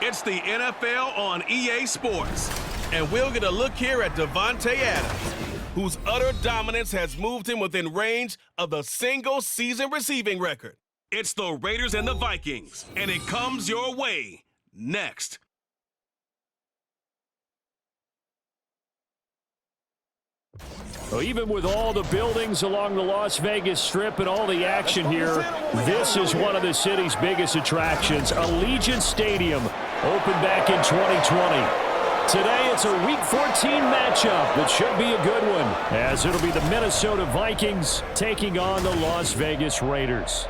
It's the NFL on EA Sports. And we'll get a look here at Davante Adams, whose utter dominance has moved him within range of the single-season receiving record. It's the Raiders and the Vikings, and it comes your way next. Well, even with all the buildings along the Las Vegas Strip and all the action here, this is one of the city's biggest attractions. Allegiant Stadium opened back in 2020. Today, it's a Week 14 matchup that should be a good one, as it'll be the Minnesota Vikings taking on the Las Vegas Raiders.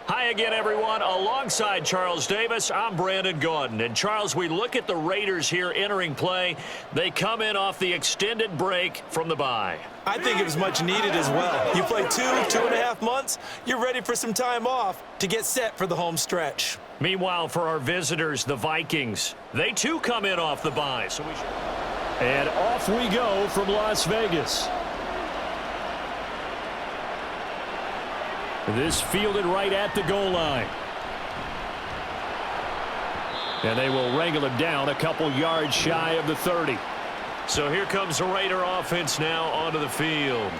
Hi again, everyone. Alongside Charles Davis, I'm Brandon Gaudin. And, Charles, we look at the Raiders here entering play. They come in off the extended break from the bye. I think it was much needed as well. You play 2.5 months, you're ready for some time off to get set for the home stretch. Meanwhile, for our visitors, the Vikings, they too come in off the bye. And off we go from Las Vegas. This fielded right at the goal line. And they will wrangle it down a couple yards shy of the 30. So here comes the Raider offense now onto the field.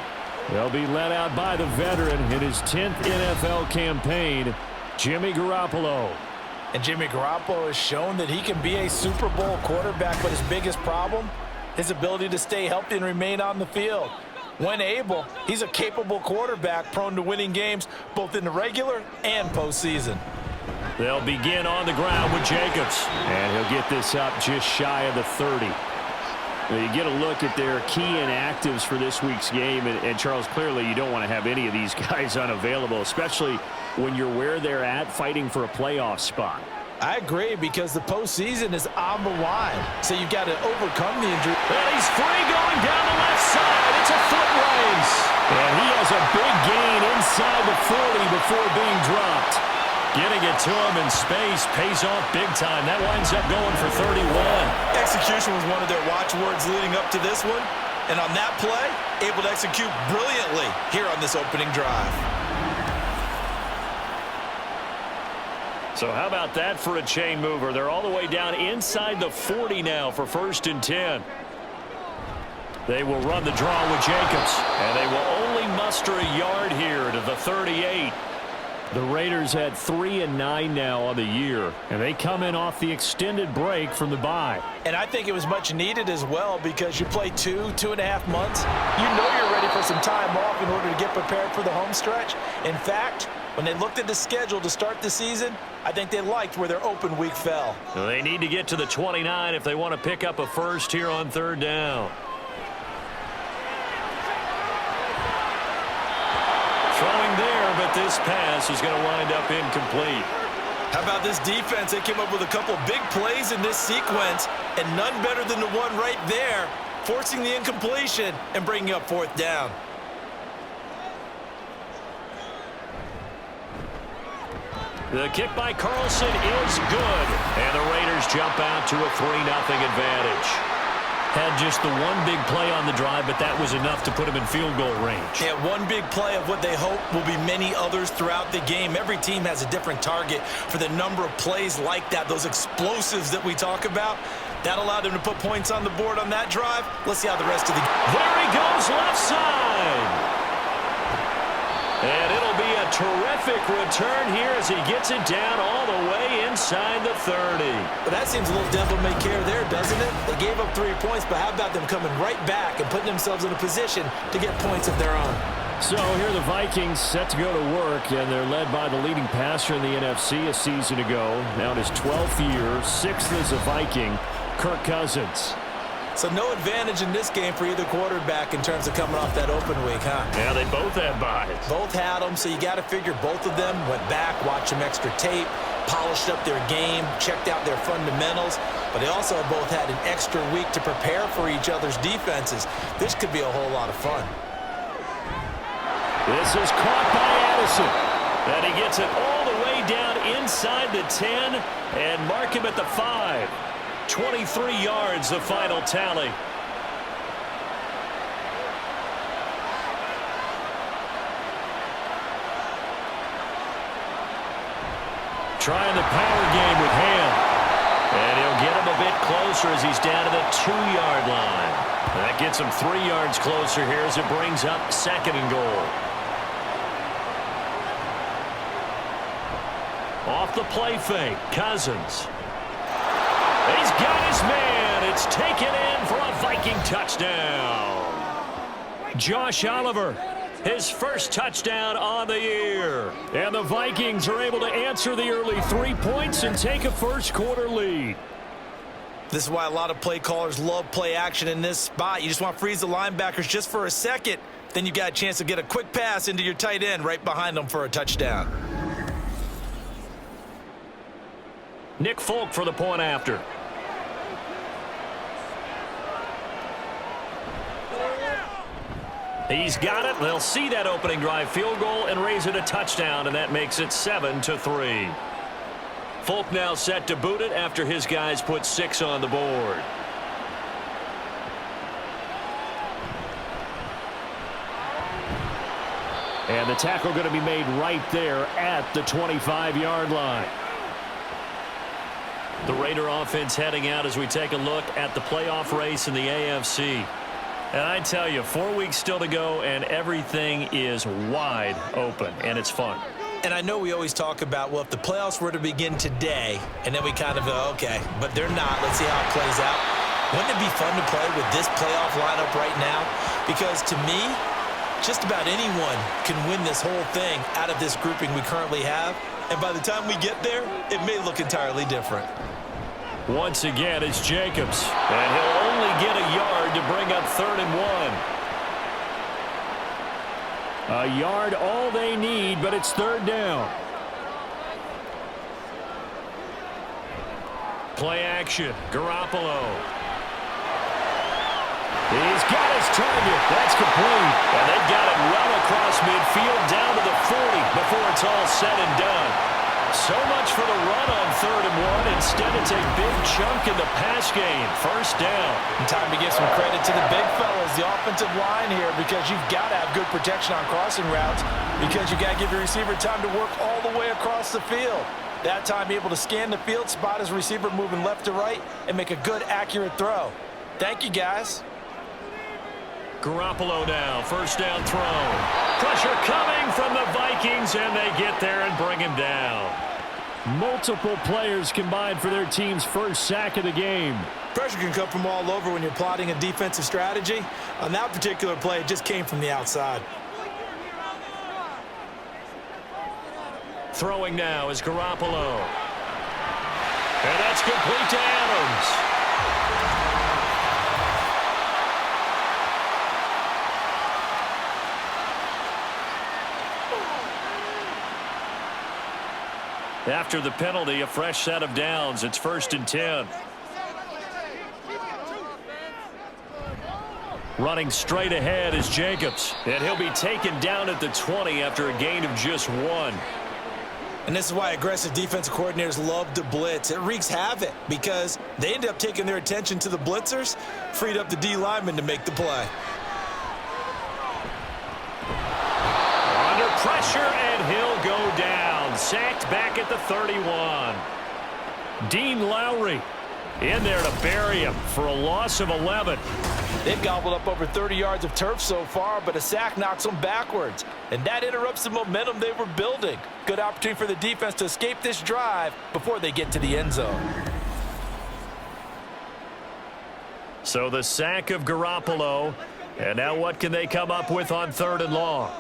They'll be led out by the veteran in his 10th NFL campaign, Jimmy Garoppolo. And Jimmy Garoppolo has shown that he can be a Super Bowl quarterback, but his biggest problem, his ability to stay healthy and remain on the field. When able, he's a capable quarterback prone to winning games both in the regular and postseason. They'll begin on the ground with Jacobs. And he'll get this up just shy of the 30. Well, you get a look at their key inactives for this week's game, and Charles, clearly you don't want to have any of these guys unavailable, especially when you're where they're at fighting for a playoff spot. I agree, because the postseason is on the line, so you've got to overcome the injury. And he's free going down the left side. It's a foot race. And he has a big gain inside the 40 before being dropped. Getting it to him in space pays off big time. That winds up going for 31. Execution was one of their watchwords leading up to this one. And on that play, able to execute brilliantly here on this opening drive. So how about that for a chain mover? They're all the way down inside the 40 now for 1st and 10. They will run the draw with Jacobs, and they will only muster a yard here to the 38. The Raiders had 3-9 now on the year, and they come in off the extended break from the bye. And I think it was much needed as well, because you play 2.5 months. You know you're ready for some time off in order to get prepared for the home stretch. In fact, when they looked at the schedule to start the season, I think they liked where their open week fell. They need to get to the 29 if they want to pick up a first here on 3rd down. Throwing there, but this pass is going to wind up incomplete. How about this defense? They came up with a couple big plays in this sequence, and none better than the one right there, forcing the incompletion and bringing up 4th down. The kick by Carlson is good, and the Raiders jump out to a 3-0 advantage. Had just the one big play on the drive, but that was enough to put him in field goal range. Yeah, one big play of what they hope will be many others throughout the game. Every team has a different target for the number of plays like that, those explosives that we talk about. That allowed them to put points on the board on that drive. Let's see how the rest of the game. There he goes, left side. And it'll be a terrific return here as he gets it down all the way inside the 30. Well, that seems a little devil-may-care there, doesn't it? They gave up 3 points, but how about them coming right back and putting themselves in a position to get points of their own? So here the Vikings set to go to work, and they're led by the leading passer in the NFC a season ago. Now in his 12th year, 6th as a Viking, Kirk Cousins. So no advantage in this game for either quarterback in terms of coming off that open week, huh? Yeah, they both had buys. Both had them, so you got to figure both of them went back, watched some extra tape, polished up their game, checked out their fundamentals, but they also both had an extra week to prepare for each other's defenses. This could be a whole lot of fun. This is caught by Addison. And he gets it all the way down inside the 10 and mark him at the 5. 23 yards, the final tally. Trying the power game with Ham. bit closer as he's down to the 2-yard line. That gets him 3 yards closer here as it brings up 2nd and goal. Off the play fake, Cousins. He's got his man. It's taken in for a Viking touchdown. Josh Oliver, his first touchdown on the year. And the Vikings are able to answer the early 3 points and take a first-quarter lead. This is why a lot of play callers love play action in this spot. You just want to freeze the linebackers just for a second. Then you got a chance to get a quick pass into your tight end right behind them for a touchdown. Nick Folk for the point after. He's got it. They'll see that opening drive field goal and raise it a touchdown, and that makes it 7-3. Folk now set to boot it after his guys put 6 on the board. And the tackle going to be made right there at the 25-yard line. The Raider offense heading out as we take a look at the playoff race in the AFC. And I tell you, 4 weeks still to go, and everything is wide open, and it's fun. And I know we always talk about, well, if the playoffs were to begin today, and then we kind of go, okay, but they're not. Let's see how it plays out. Wouldn't it be fun to play with this playoff lineup right now? Because to me, just about anyone can win this whole thing out of this grouping we currently have. And by the time we get there, it may look entirely different. Once again, it's Jacobs. And he'll only get a yard to bring up 3rd and 1. A yard all they need, but it's 3rd down. Play action. Garoppolo. He's got his target. That's complete. And they got it well across midfield down to the 40 before it's all said and done. So much for the run on 3rd and 1. Instead, it's a big chunk in the pass game. 1st down. And time to give some credit to the big fellas, the offensive line here, because you've got to have good protection on crossing routes, because you got to give your receiver time to work all the way across the field. That time, able to scan the field, spot his receiver moving left to right, and make a good, accurate throw. Thank you, guys. Garoppolo now, 1st down throw. Pressure coming from the Vikings, and they get there and bring him down. Multiple players combined for their team's first sack of the game. Pressure can come from all over when you're plotting a defensive strategy. On that particular play, it just came from the outside. Throwing now is Garoppolo. And that's complete to Adams. After the penalty, a fresh set of downs. It's 1st and 10. Running straight ahead is Jacobs. And he'll be taken down at the 20 after a gain of just 1. And this is why aggressive defensive coordinators love to blitz. It wreaks havoc because they end up taking their attention to the blitzers, freed up the D lineman to make the play. Under pressure, and he'll go down. Sacked back at the 31. Dean Lowry in there to bury him for a loss of 11. They've gobbled up over 30 yards of turf so far, but a sack knocks them backwards. And that interrupts the momentum they were building. Good opportunity for the defense to escape this drive before they get to the end zone. So the sack of Garoppolo. And now what can they come up with on 3rd and long?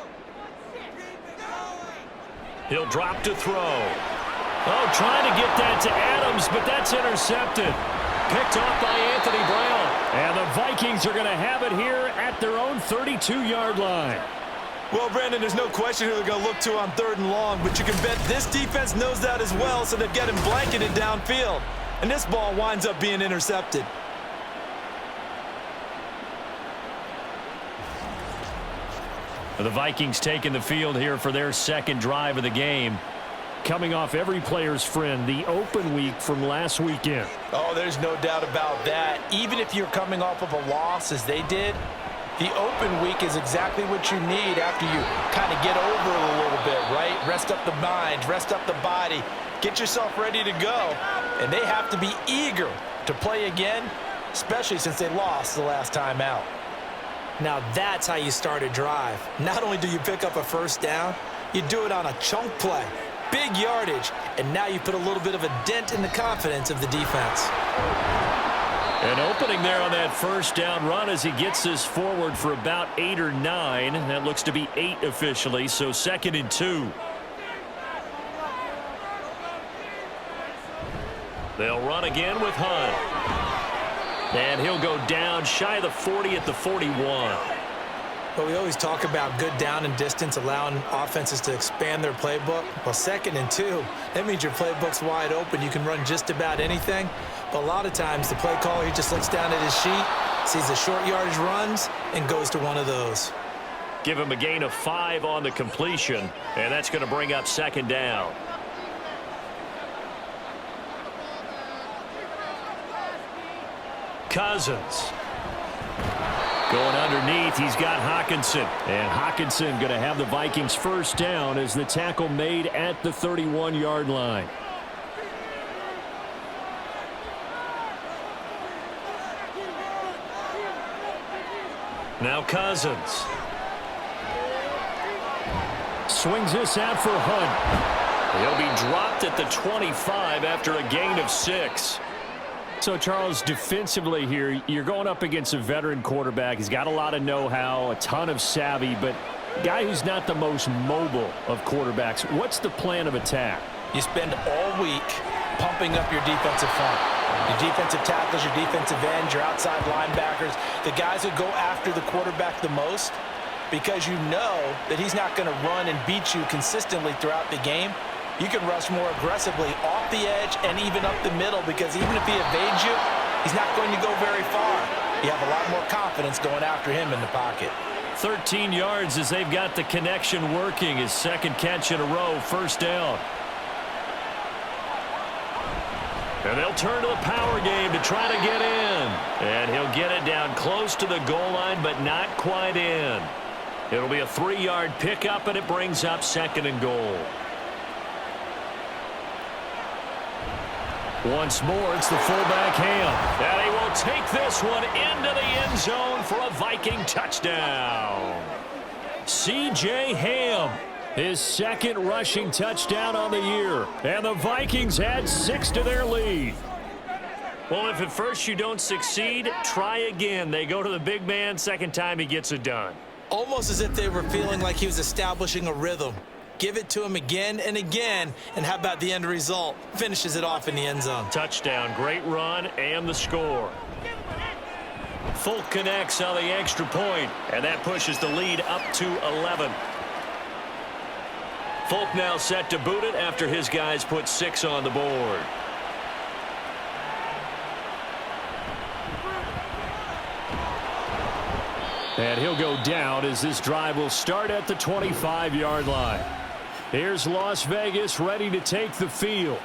He'll drop to throw. Oh, trying to get that to Adams, but that's intercepted. Picked off by Anthony Brown. And the Vikings are going to have it here at their own 32-yard line. Well, Brandon, there's no question who they're going to look to on 3rd and long, but you can bet this defense knows that as well, so they've got him blanketed downfield. And this ball winds up being intercepted. The Vikings taking the field here for their 2nd drive of the game. Coming off every player's friend, the open week from last weekend. Oh, there's no doubt about that. Even if you're coming off of a loss as they did, the open week is exactly what you need after you kind of get over it a little bit, right? Rest up the mind, rest up the body, get yourself ready to go. And they have to be eager to play again, especially since they lost the last time out. Now that's how you start a drive. Not only do you pick up a first down, you do it on a chunk play. Big yardage, and now you put a little bit of a dent in the confidence of the defense. An opening there on that first down run as he gets this forward for about 8 or 9. That looks to be 8 officially, so 2nd and 2. They'll run again with Hunt. And he'll go down shy of the 40 at the 41. But we always talk about good down and distance, allowing offenses to expand their playbook. Well, 2nd and 2, that means your playbook's wide open. You can run just about anything. But a lot of times, the play caller, he just looks down at his sheet, sees the short yardage runs, and goes to one of those. Give him a gain of 5 on the completion, and that's going to bring up 2nd down. Cousins. Going underneath, he's got Hockenson. And Hockenson going to have the Vikings first down as the tackle made at the 31-yard line. Now Cousins. Swings this out for Hunt. He'll be dropped at the 25 after a gain of 6. So, Charles, defensively here, you're going up against a veteran quarterback. He's got a lot of know-how, a ton of savvy, but a guy who's not the most mobile of quarterbacks. What's the plan of attack? You spend all week pumping up your defensive front. Your defensive tackles, your defensive ends, your outside linebackers, the guys who go after the quarterback the most, because you know that he's not going to run and beat you consistently throughout the game. You can rush more aggressively off the edge and even up the middle, because even if he evades you, he's not going to go very far. You have a lot more confidence going after him in the pocket. 13 yards as they've got the connection working. His 2nd catch in a row, 1st down. And they'll turn to the power game to try to get in. And he'll get it down close to the goal line, but not quite in. It'll be a 3-yard pickup, and it brings up 2nd and goal. Once more, it's the fullback Ham. And he will take this one into the end zone for a Viking touchdown. C.J. Ham. His 2nd rushing touchdown on the year. And the Vikings add 6 to their lead. Well, if at first you don't succeed, try again. They go to the big man. 2nd time he gets it done. Almost as if they were feeling like he was establishing a rhythm. Give it to him again and again, and how about the end result? Finishes it off in the end zone. Touchdown, great run, and the score. Folk connects on the extra point, and that pushes the lead up to 11. Folk now set to boot it after his guys put 6 on the board. And he'll go down as this drive will start at the 25-yard line. Here's Las Vegas ready to take the field.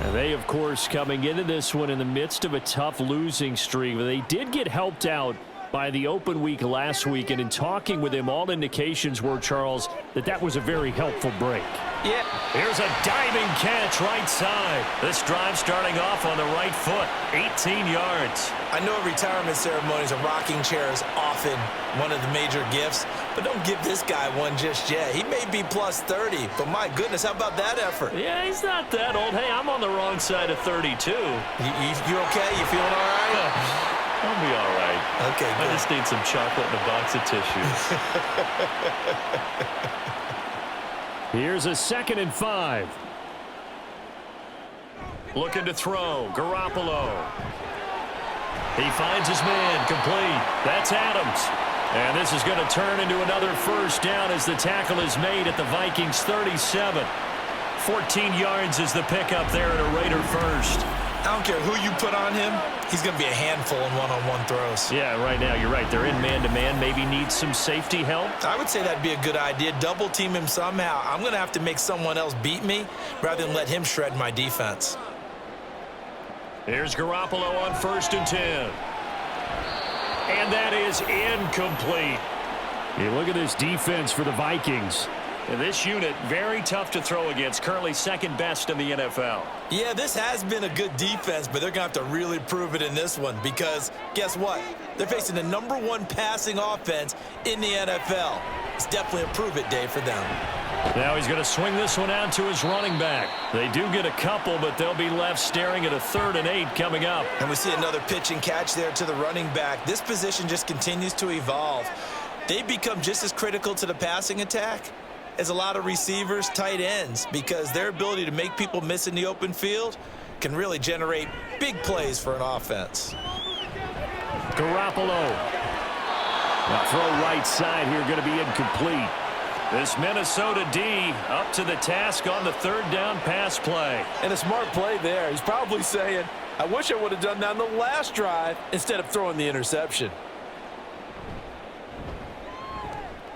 And they, of course, coming into this one in the midst of a tough losing streak. But they did get helped out by the open week last week. And in talking with him, all indications were, Charles, that was a very helpful break. Yeah. Here's a diving catch right side. This drive starting off on the right foot. 18 yards. I know at retirement ceremonies, a rocking chair is often one of the major gifts, but don't give this guy one just yet. He may be plus 30, but my goodness, how about that effort? Yeah, he's not that old. Hey, I'm on the wrong side of 32. You okay? You feeling all right? I'll be all right. Okay, good. I just need some chocolate and a box of tissues. Here's a 2nd and 5. Looking to throw. Garoppolo. He finds his man. Complete. That's Adams. And this is going to turn into another 1st down as the tackle is made at the Vikings 37. 14 yards is the pickup there at a Raider 1st. I don't care who you put on him. He's going to be a handful in one-on-one throws. Yeah, right now you're right. They're in man-to-man. Maybe need some safety help. I would say that'd be a good idea. Double team him somehow. I'm going to have to make someone else beat me rather than let him shred my defense. Here's Garoppolo on 1st and 10. And that is incomplete. You look at this defense for the Vikings. And this unit, very tough to throw against, currently second best in the NFL. Yeah, this has been a good defense, but they're going to have to really prove it in this one because guess what? They're facing the #1 passing offense in the NFL. It's definitely a prove-it day for them. Now he's going to swing this one out to his running back. They do get a couple, but they'll be left staring at a 3rd and 8 coming up. And we see another pitch and catch there to the running back. This position just continues to evolve. They've become just as critical to the passing attack as a lot of receivers, tight ends, because their ability to make people miss in the open field can really generate big plays for an offense. Garoppolo. The throw right side here going to be incomplete. This Minnesota D up to the task on the 3rd down pass play. And a smart play there. He's probably saying, I wish I would have done that on the last drive instead of throwing the interception.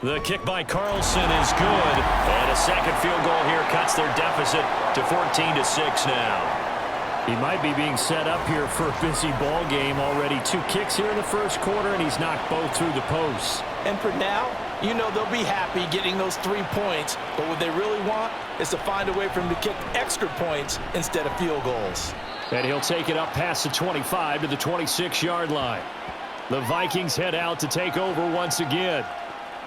The kick by Carlson is good. And a second field goal here cuts their deficit to 14-6 now. He might be being set up here for a busy ball game already. 2 kicks here in the first quarter, and he's knocked both through the posts. And for now, you know they'll be happy getting those 3 points, but what they really want is to find a way for him to kick extra points instead of field goals. And he'll take it up past the 25 to the 26-yard line. The Vikings head out to take over once again.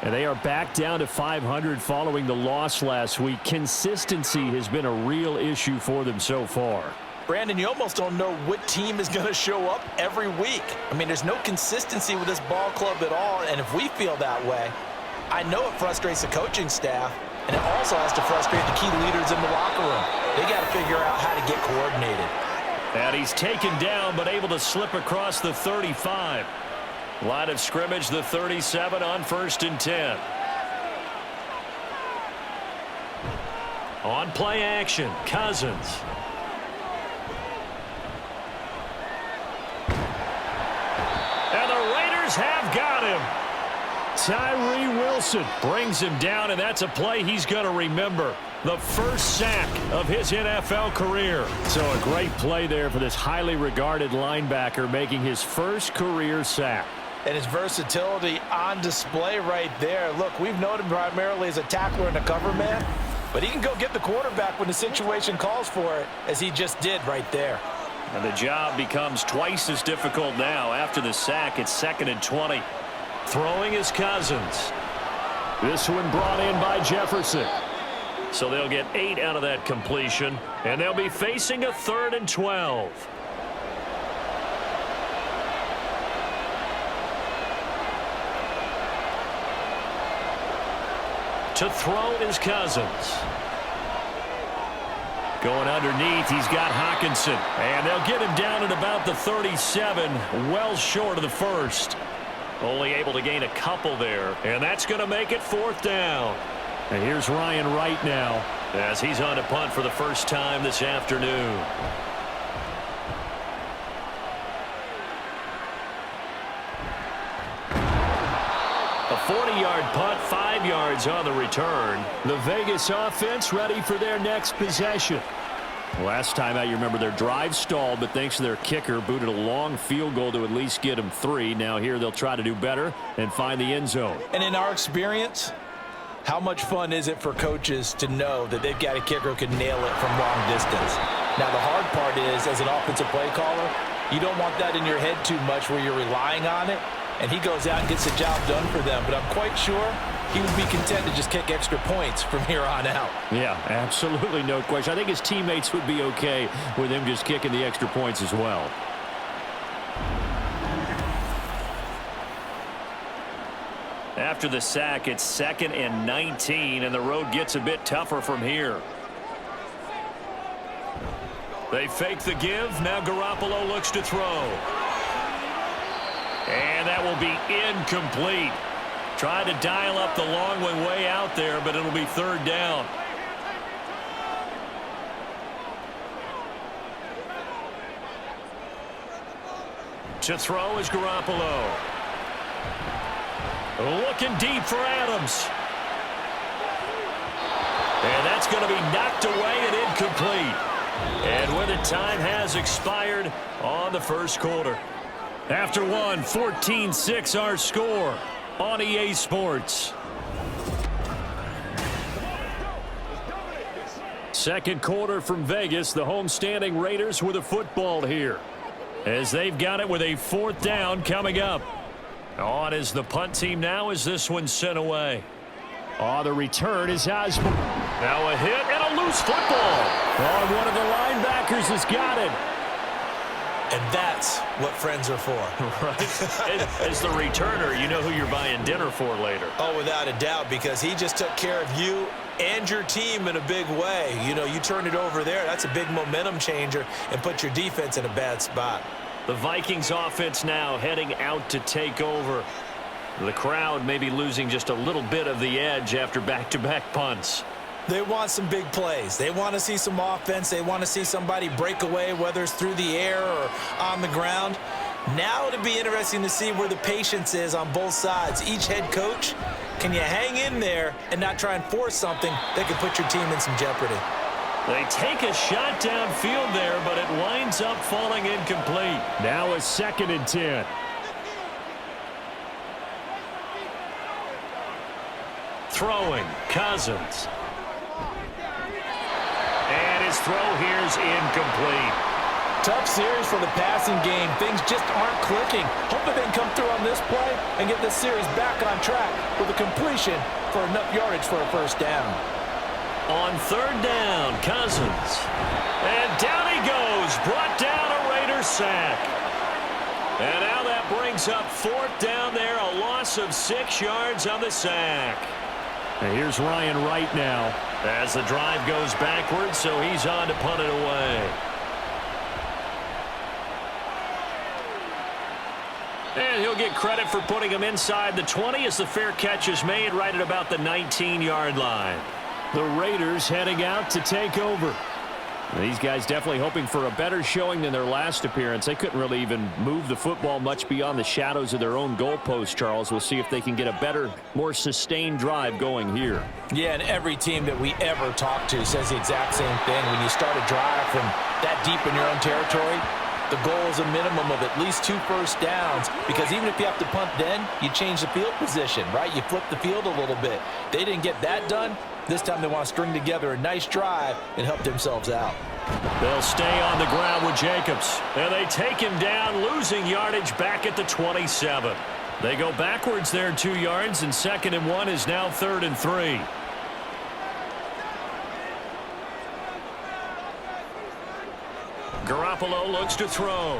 And they are back down to 500 following the loss last week. Consistency has been a real issue for them so far. Brandon, you almost don't know what team is going to show up every week. I mean, there's no consistency with this ball club at all, and if we feel that way, I know it frustrates the coaching staff, and it also has to frustrate the key leaders in the locker room. They got to figure out how to get coordinated. And he's taken down, but able to slip across the 35. Line of scrimmage, the 37 on 1st and 10. On play action, Cousins. And the Raiders have got him. Tyree Wilson Brings him down, and that's a play he's going to remember. The first sack of his NFL career. So a great play there for this highly regarded linebacker, making his first career sack. And his versatility on display right there. Look, we've known him primarily as a tackler and a cover man, but he can go get the quarterback when the situation calls for it, as he just did right there. And the job becomes twice as difficult now. After the sack, it's 2nd and 20. Throwing is Cousins. This one brought in by Jefferson. So they'll get 8 out of that completion, and they'll be facing a 3rd and 12. To throw is Cousins. Going underneath, he's got Hockenson. And they'll get him down at about the 37, well short of the first. Only able to gain a couple there, and that's going to make it 4th down. And here's Ryan Wright now, as he's on to punt for the first time this afternoon. A 40-yard punt, 5 yards on the return. The Vegas offense ready for their next possession. Last time out, you remember their drive stalled, but thanks to their kicker, booted a long field goal to at least get them 3. Now here they'll try to do better and find the end zone. And in our experience, how much fun is it for coaches to know that they've got a kicker who can nail it from long distance? Now the hard part is, as an offensive play caller, you don't want that in your head too much where you're relying on it, and he goes out and gets the job done for them. But I'm quite sure he would be content to just kick extra points from here on out. Yeah, absolutely no question. I think his teammates would be okay with him just kicking the extra points as well. After the sack, it's 2nd and 19, and the road gets a bit tougher from here. They fake the give. Now Garoppolo looks to throw. And that will be incomplete. Tried to dial up the long one way out there, but it'll be 3rd down. To throw is Garoppolo. Looking deep for Adams. And that's going to be knocked away and incomplete. And with it, time has expired on the first quarter. After one, 14-6 our score on EA Sports. Second quarter from Vegas. The homestanding Raiders with a football here, as they've got it with a 4th down coming up. On is the punt team now as this one's sent away. The return is Osborne. Now a hit and a loose football. One of the linebackers has got it. And that's what friends are for. Right. As the returner, you know who you're buying dinner for later. Oh, without a doubt, because he just took care of you and your team in a big way. You know, you turn it over there, that's a big momentum changer and put your defense in a bad spot. The Vikings offense now heading out to take over. The crowd may be losing just a little bit of the edge after back-to-back punts. They want some big plays. They want to see some offense. They want to see somebody break away, whether it's through the air or on the ground. Now it'll be interesting to see where the patience is on both sides. Each head coach, can you hang in there and not try and force something that could put your team in some jeopardy? They take a shot downfield there, but it winds up falling incomplete. Now a 2nd and 10. Throwing, Cousins. And his throw here's incomplete. Tough series for the passing game. Things just aren't clicking. Hoping they can come through on this play and get this series back on track with a completion for enough yardage for a 1st down. On 3rd down, Cousins. And down he goes. Brought down a Raider sack. And now that brings up 4th down there. A loss of 6 yards on the sack. And here's Ryan Wright now. As the drive goes backwards, so he's on to punt it away. And he'll get credit for putting him inside the 20 as the fair catch is made right at about the 19-yard line. The Raiders heading out to take over. These guys definitely hoping for a better showing than their last appearance. They couldn't really even move the football much beyond the shadows of their own goalpost, Charles. We'll see if they can get a better, more sustained drive going here. Yeah, and every team that we ever talk to says the exact same thing. When you start a drive from that deep in your own territory, the goal is a minimum of at least 2 first downs, because even if you have to punt then, you change the field position, right? You flip the field a little bit. They didn't get that done. This time they want to string together a nice drive and help themselves out. They'll stay on the ground with Jacobs. And they take him down, losing yardage back at the 27. They go backwards there 2 yards, and 2nd and 1 is now 3rd and 3. Garoppolo looks to throw.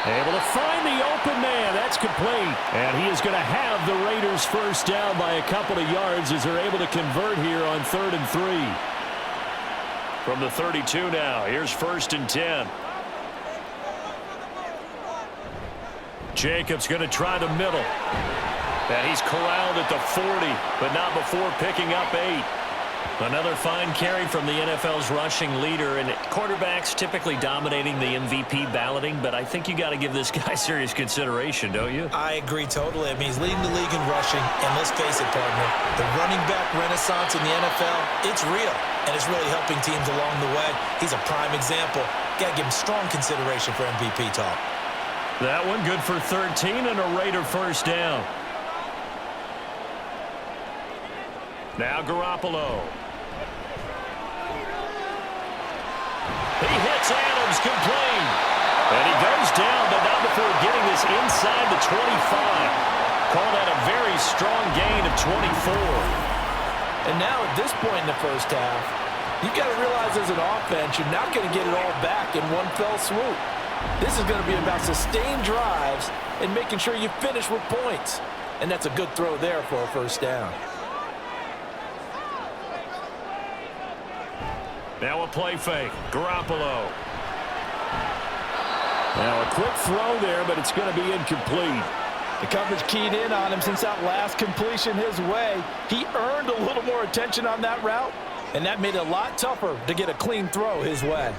Able to find the open man. That's complete. And he is going to have the Raiders 1st down by a couple of yards as they're able to convert here on 3rd and 3. From the 32 now, here's 1st and 10. Jacobs going to try the middle. And he's corralled at the 40, but not before picking up 8. Another fine carry from the NFL's rushing leader, and quarterbacks typically dominating the MVP balloting, but I think you got to give this guy serious consideration, don't you? I agree totally. I mean, he's leading the league in rushing, and let's face it, partner, the running back renaissance in the NFL, it's real, and it's really helping teams along the way. He's a prime example. Got to give him strong consideration for MVP talk. That one good for 13 and a Raider 1st down. Now Garoppolo. He hits Adams complete. And he goes down, but not before getting this inside the 25. Call that a very strong gain of 24. And now at this point in the 1st half, you've got to realize as an offense, you're not going to get it all back in one fell swoop. This is going to be about sustained drives and making sure you finish with points. And that's a good throw there for a 1st down. Now a play fake. Garoppolo. Now a quick throw there, but it's going to be incomplete. The coverage keyed in on him since that last completion his way. He earned a little more attention on that route, and that made it a lot tougher to get a clean throw his way.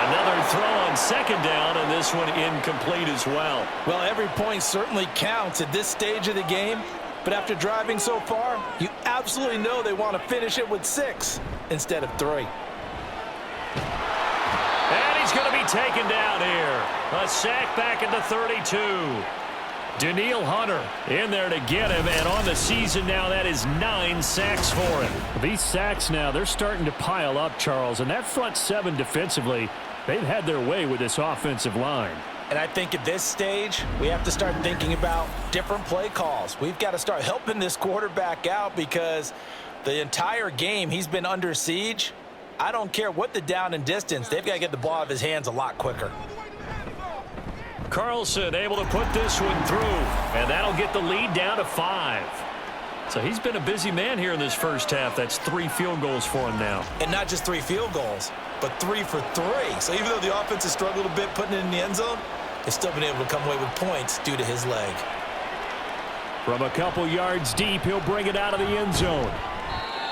Another throw on 2nd down, and this one incomplete as well. Well, every point certainly counts at this stage of the game. But after driving so far, you absolutely know they want to finish it with 6 instead of 3. And he's going to be taken down here. A sack back at the 32. Daniil Hunter in there to get him, and on the season now, that is 9 sacks for him. These sacks now, they're starting to pile up, Charles, and that front seven defensively, they've had their way with this offensive line. And I think at this stage, we have to start thinking about different play calls. We've got to start helping this quarterback out because the entire game he's been under siege. I don't care what the down and distance. They've got to get the ball out of his hands a lot quicker. Carlson able to put this one through, and that'll get the lead down to 5. So he's been a busy man here in this first half. That's 3 field goals for him now. And not just 3 field goals, but 3 for 3. So even though the offense has struggled a bit putting it in the end zone, they've still been able to come away with points due to his leg. From a couple yards deep, he'll bring it out of the end zone.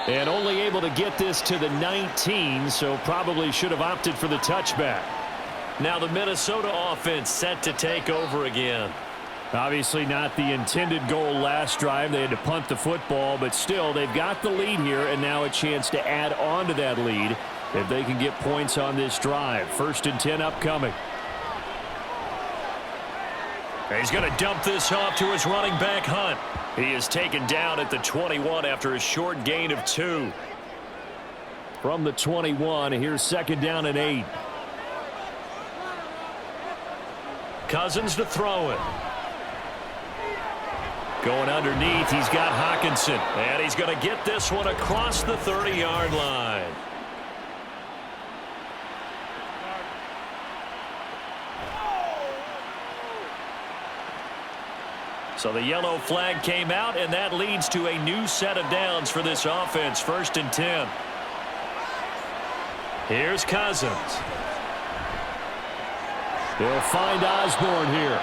And only able to get this to the 19, so probably should have opted for the touchback. Now the Minnesota offense set to take over again. Obviously not the intended goal last drive. They had to punt the football, but still they've got the lead here, and now a chance to add on to that lead if they can get points on this drive. 1st and 10 upcoming. He's going to dump this off to his running back, Hunt. He is taken down at the 21 after a short gain of 2. From the 21, here's 2nd down and 8. Cousins to throw it. Going underneath, he's got Hockenson. And he's going to get this one across the 30-yard line. So the yellow flag came out, and that leads to a new set of downs for this offense. 1st and 10. Here's Cousins. They'll find Osborne here.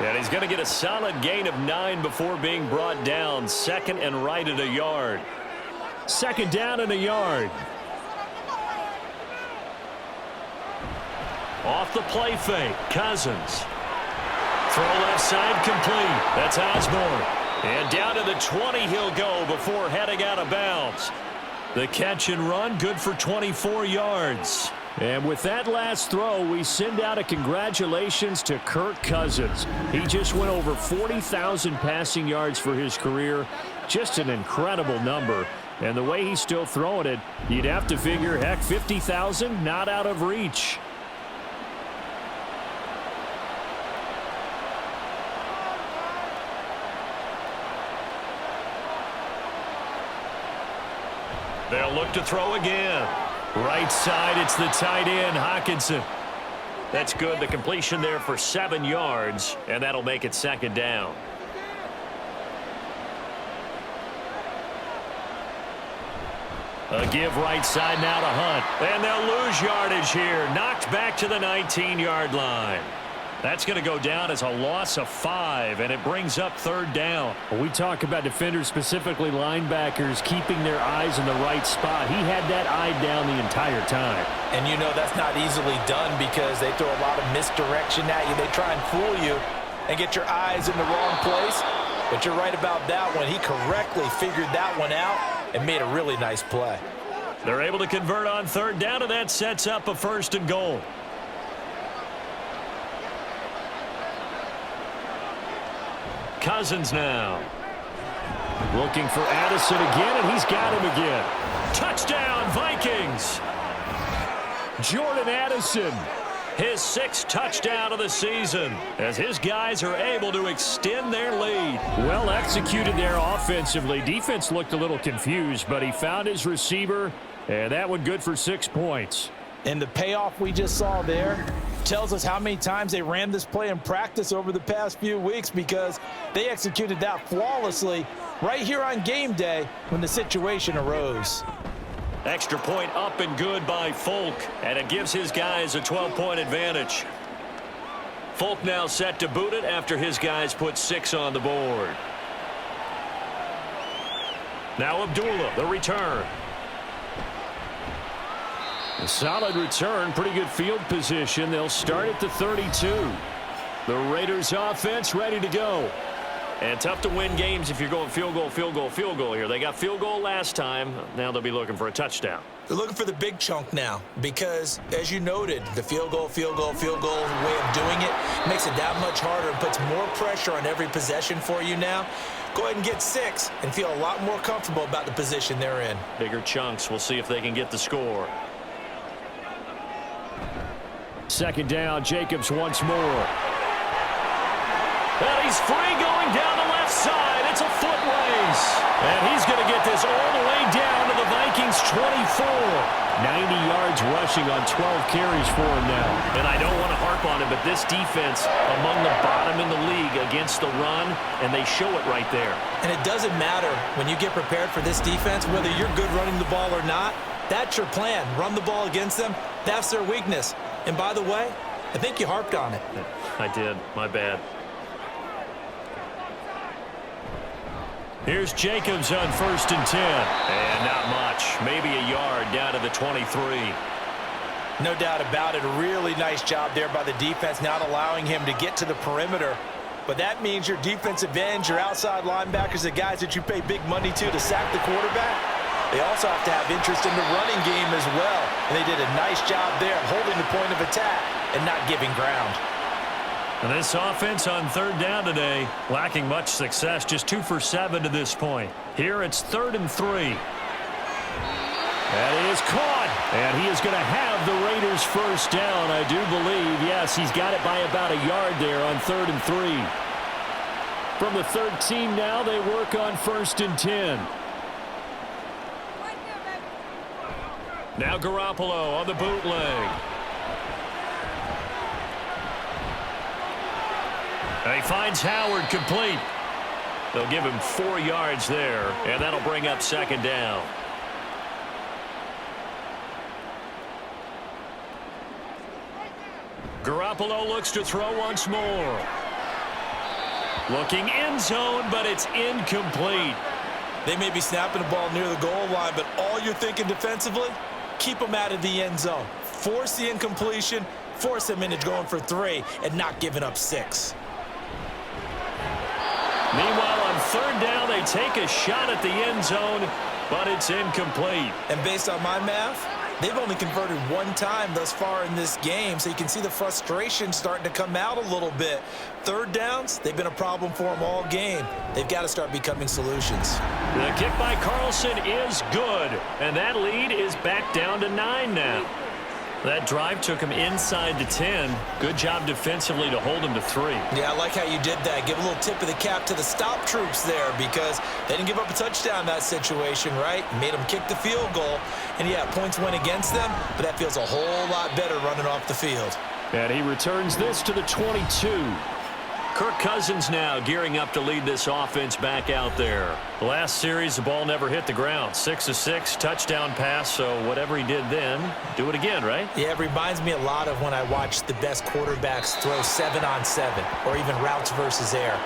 And he's going to get a solid gain of 9 before being brought down. 2nd and right at a yard. 2nd down and a yard. Off the play fake, Cousins. Throw left side complete. That's Osborne. And down to the 20 he'll go before heading out of bounds. The catch and run good for 24 yards. And with that last throw, we send out a congratulations to Kirk Cousins. He just went over 40,000 passing yards for his career. Just an incredible number. And the way he's still throwing it, you'd have to figure, heck, 50,000 not out of reach. They'll look to throw again. Right side, it's the tight end, Hockenson. That's good. The completion there for 7 yards, and that'll make it 2nd down. A give right side now to Hunt. And they'll lose yardage here. Knocked back to the 19-yard line. That's going to go down as a loss of 5, and it brings up 3rd down. When we talk about defenders, specifically linebackers, keeping their eyes in the right spot. He had that eye down the entire time. And you know that's not easily done because they throw a lot of misdirection at you. They try and fool you and get your eyes in the wrong place. But you're right about that one. He correctly figured that one out and made a really nice play. They're able to convert on 3rd down, and that sets up a 1st and goal. Cousins now. Looking for Addison again, and he's got him again. Touchdown, Vikings. Jordan Addison. His 6th touchdown of the season as his guys are able to extend their lead. Well executed there offensively. Defense looked a little confused, but he found his receiver, and that one good for 6 points. And the payoff we just saw there tells us how many times they ran this play in practice over the past few weeks because they executed that flawlessly right here on game day when the situation arose. Extra point up and good by Folk, and it gives his guys a 12-point advantage. Folk now set to boot it after his guys put 6 on the board. Now Abdullah, the return. A solid return, pretty good field position. They'll start at the 32. The Raiders offense ready to go. And tough to win games if you're going field goal, field goal, field goal here. They got field goal last time. Now they'll be looking for a touchdown. They're looking for the big chunk now because, as you noted, the field goal way of doing it makes it that much harder and puts more pressure on every possession for you now. Go ahead and get 6 and feel a lot more comfortable about the position they're in. Bigger chunks. We'll see if they can get the score. Second down, Jacobs once more. And he's free going down the left side. It's a foot race. And he's going to get this all the way down to the Vikings 24. 90 yards rushing on 12 carries for him now. And I don't want to harp on it, but this defense among the bottom in the league against the run, and they show it right there. And it doesn't matter when you get prepared for this defense, whether you're good running the ball or not. That's your plan. Run the ball against them. That's their weakness. And by the way, I think you harped on it. I did. My bad. Here's Jacobs on 1st and 10. And not much. Maybe a yard down to the 23. No doubt about it. A really nice job there by the defense, not allowing him to get to the perimeter. But that means your defensive ends, your outside linebackers, the guys that you pay big money to sack the quarterback, they also have to have interest in the running game as well. And they did a nice job there of holding the point of attack and not giving ground. And this offense on 3rd down today, lacking much success, just 2 for 7 to this point. Here it's 3rd and 3. That is caught. And he is going to have the Raiders first down, I do believe. Yes, he's got it by about a yard there on 3rd and 3. From the 13 now, they work on 1st and 10. Now Garoppolo on the bootleg. And he finds Howard complete. They'll give him 4 yards there, and that'll bring up 2nd down. Garoppolo looks to throw once more. Looking end zone, but it's incomplete. They may be snapping the ball near the goal line, but all you're thinking defensively, keep them out of the end zone. Force the incompletion, force them into going for 3, and not giving up 6. Meanwhile, on 3rd down, they take a shot at the end zone, but it's incomplete. And based on my math, they've only converted 1 time thus far in this game, so you can see the frustration starting to come out a little bit. 3rd downs, they've been a problem for them all game. They've got to start becoming solutions. The kick by Carlson is good, and that lead is back down to 9 now. That drive took him inside the 10. Good job defensively to hold him to 3. Yeah, I like how you did that. Give a little tip of the cap to the stop troops there because they didn't give up a touchdown in that situation, right? Made them kick the field goal. And, yeah, points went against them, but that feels a whole lot better running off the field. And he returns this to the 22. Kirk Cousins now gearing up to lead this offense back out there. The last series, the ball never hit the ground. 6 of 6, touchdown pass, so whatever he did then, do it again, right? Yeah, it reminds me a lot of when I watch the best quarterbacks throw 7-on-7 or even routes versus air.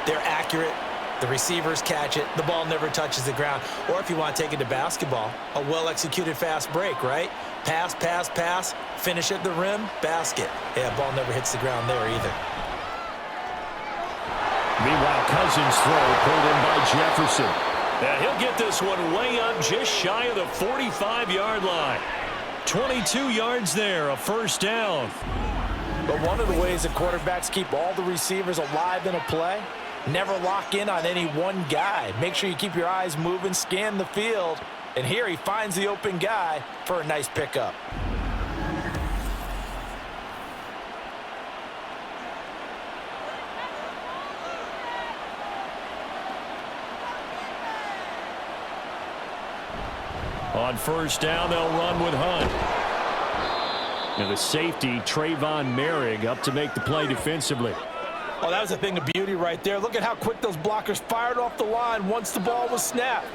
They're accurate. The receivers catch it. The ball never touches the ground. Or if you want to take it to basketball, a well-executed fast break, right? Pass, pass, pass, finish at the rim, basket. Yeah, ball never hits the ground there either. Meanwhile, Cousins' throw pulled in by Jefferson. Yeah, he'll get this one way up just shy of the 45-yard line. 22 yards there, a first down. But one of the ways that quarterbacks keep all the receivers alive in a play, never lock in on any one guy. Make sure you keep your eyes moving, scan the field. And here he finds the open guy for a nice pickup. On first down, they'll run with Hunt. And the safety, Trayvon Merrick, up to make the play defensively. Oh, that was a thing of beauty right there. Look at how quick those blockers fired off the line once the ball was snapped.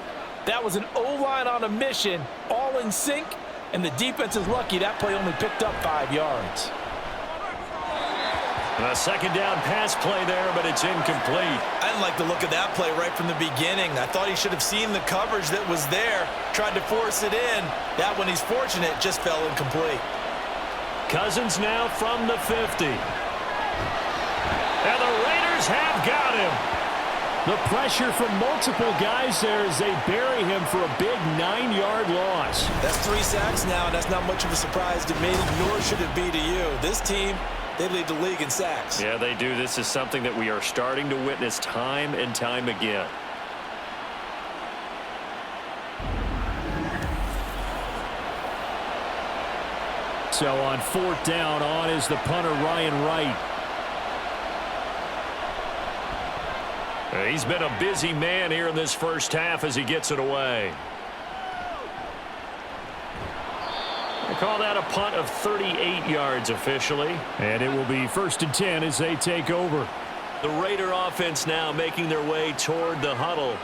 That was an O-line on a mission, all in sync, and the defense is lucky that play only picked up 5 yards. A second down pass play there, but it's incomplete. I didn't like the look of that play right from the beginning. I thought he should have seen the coverage that was there, tried to force it in. That one, he's fortunate, just fell incomplete. Cousins now from the 50. And the Raiders have got him. The pressure from multiple guys there as they bury him for a big 9-yard loss. That's 3 sacks now, and that's not much of a surprise to me, nor should it be to you. This team, they lead the league in sacks. Yeah, they do. This is something that we are starting to witness time and time again. So on 4th down, on is the punter, Ryan Wright. He's been a busy man here in this first half as he gets it away. They call that a punt of 38 yards officially. And it will be 1st and 10 as they take over. The Raider offense now making their way toward the huddle.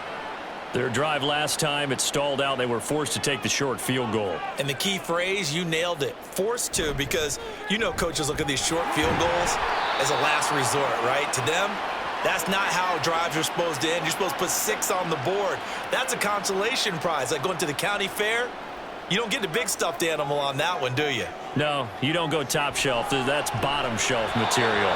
Their drive last time, it stalled out. They were forced to take the short field goal. And the key phrase, you nailed it. Forced to, because you know coaches look at these short field goals as a last resort, right? To them, that's not how drives are supposed to end. You're supposed to put 6 on the board. That's a consolation prize. Like going to the county fair, you don't get the big stuffed animal on that one, do you? No, you don't go top shelf. That's bottom shelf material.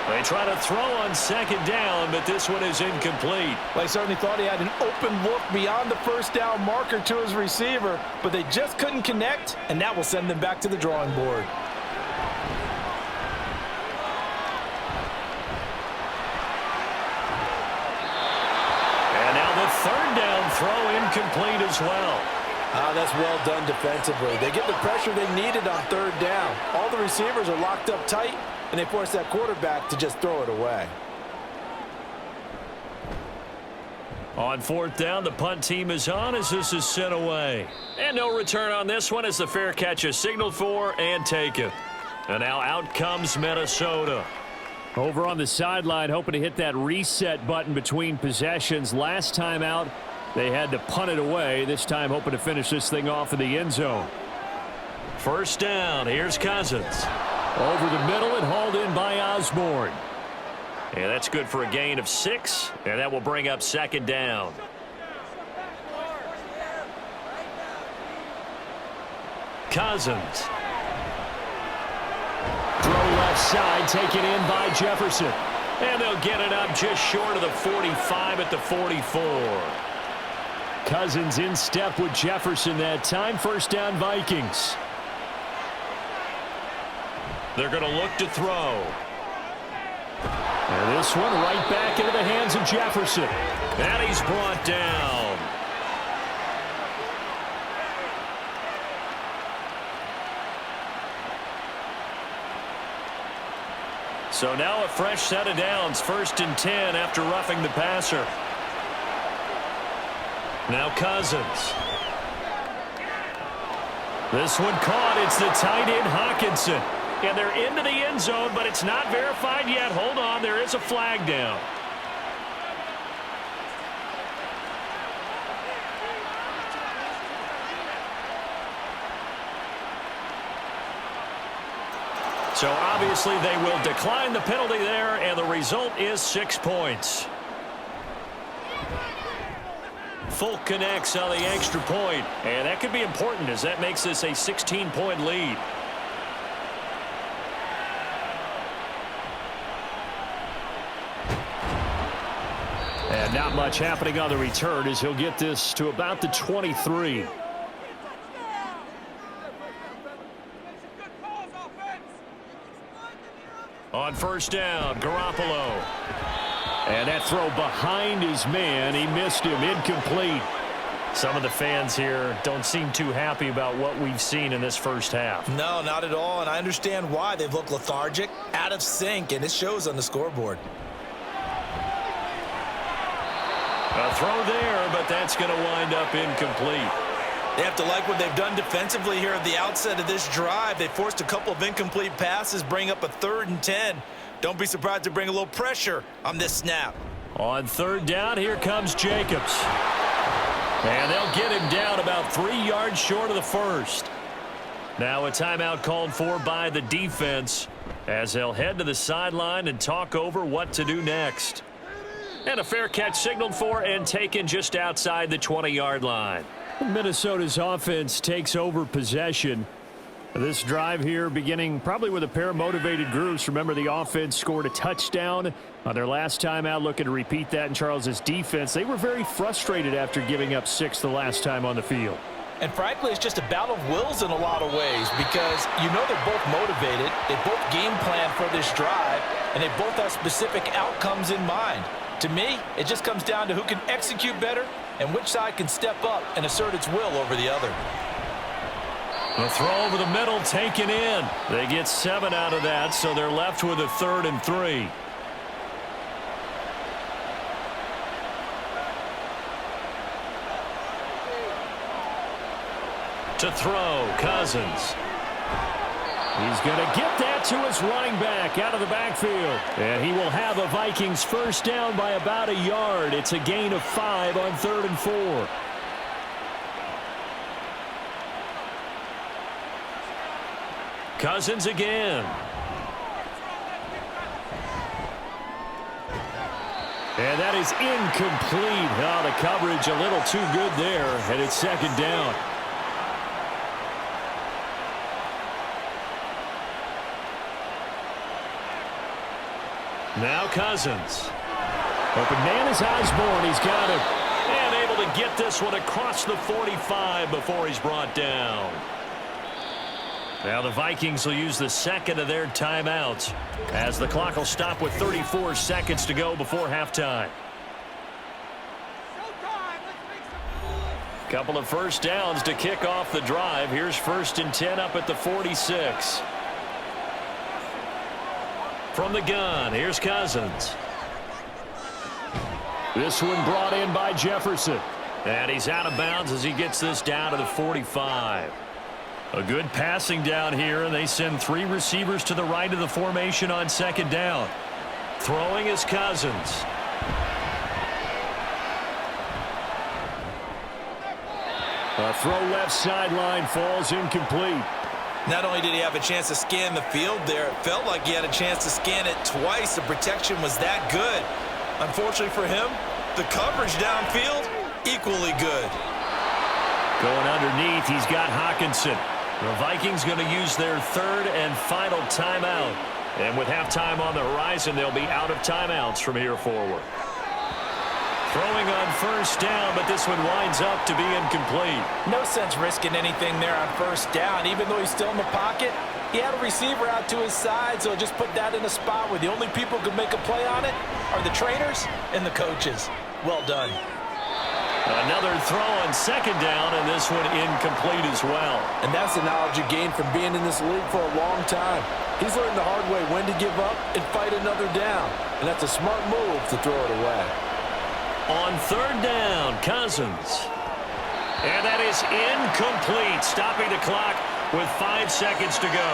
They try to throw on 2nd down, but this one is incomplete. Well, he certainly thought he had an open look beyond the 1st down marker to his receiver, but they just couldn't connect, and that will send them back to the drawing board. And now the 3rd down throw incomplete as well. That's well done defensively. They get the pressure they needed on 3rd down. All the receivers are locked up tight, and they force that quarterback to just throw it away. On 4th down, the punt team is on as this is sent away. And no return on this one as the fair catch is signaled for and taken. And now out comes Minnesota. Over on the sideline, hoping to hit that reset button between possessions. Last time out, they had to punt it away. This time hoping to finish this thing off in the end zone. 1st down, here's Cousins. Over the middle and hauled in by Osborne. And that's good for a gain of 6, and that will bring up 2nd down. Cousins. Throw left side, taken in by Jefferson. And they'll get it up just short of the 45 at the 44. Cousins in step with Jefferson that time. 1st down, Vikings. They're going to look to throw. And this one right back into the hands of Jefferson. And he's brought down. So now a fresh set of downs. 1st and 10 after roughing the passer. Now Cousins. This one caught. It's the tight end Hawkinson. And they're into the end zone, but it's not verified yet. Hold on, there is a flag down. So obviously they will decline the penalty there, and the result is 6 points. Folk connects on the extra point, and that could be important as that makes this a 16-point lead. And not much happening on the return as he'll get this to about the 23. On 1st down, Garoppolo. And that throw behind his man. He missed him. Incomplete. Some of the fans here don't seem too happy about what we've seen in this first half. No, not at all, and I understand why. They've looked lethargic, out of sync, and it shows on the scoreboard. A throw there, but that's going to wind up incomplete. They have to like what they've done defensively here at the outset of this drive. They forced a couple of incomplete passes, bring up a 3rd and 10. Don't be surprised to bring a little pressure on this snap. On 3rd down, here comes Jacobs. And they'll get him down about 3 yards short of the 1st. Now a timeout called for by the defense as they'll head to the sideline and talk over what to do next. And a fair catch signaled for and taken just outside the 20-yard line. Minnesota's offense takes over possession. This drive here beginning probably with a pair of motivated groups. Remember, the offense scored a touchdown on their last time out, looking to repeat that in Charles's defense. They were very frustrated after giving up 6 the last time on the field. And frankly, it's just a battle of wills in a lot of ways because you know they're both motivated, they both game plan for this drive, and they both have specific outcomes in mind. To me, it just comes down to who can execute better and which side can step up and assert its will over the other. The throw over the middle taken in. They get 7 out of that, so they're left with a 3rd and 3. To throw, Cousins. He's going to get that to his running back out of the backfield. And he will have a Vikings first down by about a yard. It's a gain of 5 on 3rd and 4. Cousins again. And that is incomplete. Oh, the coverage a little too good there, and it's 2nd down. Now Cousins. Open man is Osborne. He's got it. And able to get this one across the 45 before he's brought down. Now the Vikings will use the 2nd of their timeouts as the clock will stop with 34 seconds to go before halftime. Couple of first downs to kick off the drive. Here's 1st and 10 up at the 46. From the gun, here's Cousins. This one brought in by Jefferson. And he's out of bounds as he gets this down to the 45. A good passing down here, and they send 3 receivers to the right of the formation on 2nd down. Throwing is Cousins. A throw left sideline falls incomplete. Not only did he have a chance to scan the field there, it felt like he had a chance to scan it twice. The protection was that good. Unfortunately for him, the coverage downfield, equally good. Going underneath, he's got Hawkinson. The Vikings going to use their 3rd and final timeout. And with halftime on the horizon, they'll be out of timeouts from here forward. Throwing on 1st down, but this one winds up to be incomplete. No sense risking anything there on 1st down. Even though he's still in the pocket, he had a receiver out to his side, so just put that in a spot where the only people who can make a play on it are the trainers and the coaches. Well done. Another throw on 2nd down, and this one incomplete as well. And that's the knowledge you gain from being in this league for a long time. He's learned the hard way when to give up and fight another down. And that's a smart move to throw it away. On 3rd down, Cousins. And that is incomplete, stopping the clock with 5 seconds to go.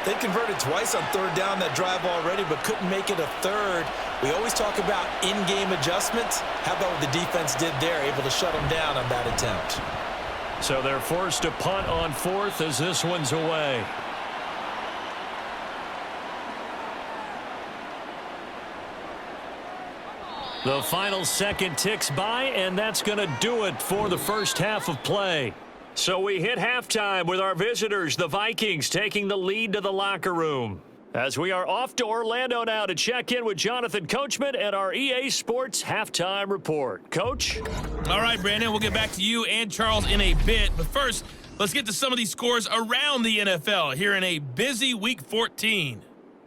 They converted twice on 3rd down that drive already, but couldn't make it a 3rd. We always talk about in-game adjustments. How about what the defense did there, able to shut them down on that attempt? So they're forced to punt on 4th as this one's away. The final second ticks by, and that's going to do it for the first half of play. So we hit halftime with our visitors, the Vikings, taking the lead to the locker room. As we are off to Orlando now to check in with Jonathan Coachman and our EA Sports halftime report. Coach? All right, Brandon, we'll get back to you and Charles in a bit. But first, let's get to some of these scores around the NFL here in a busy Week 14.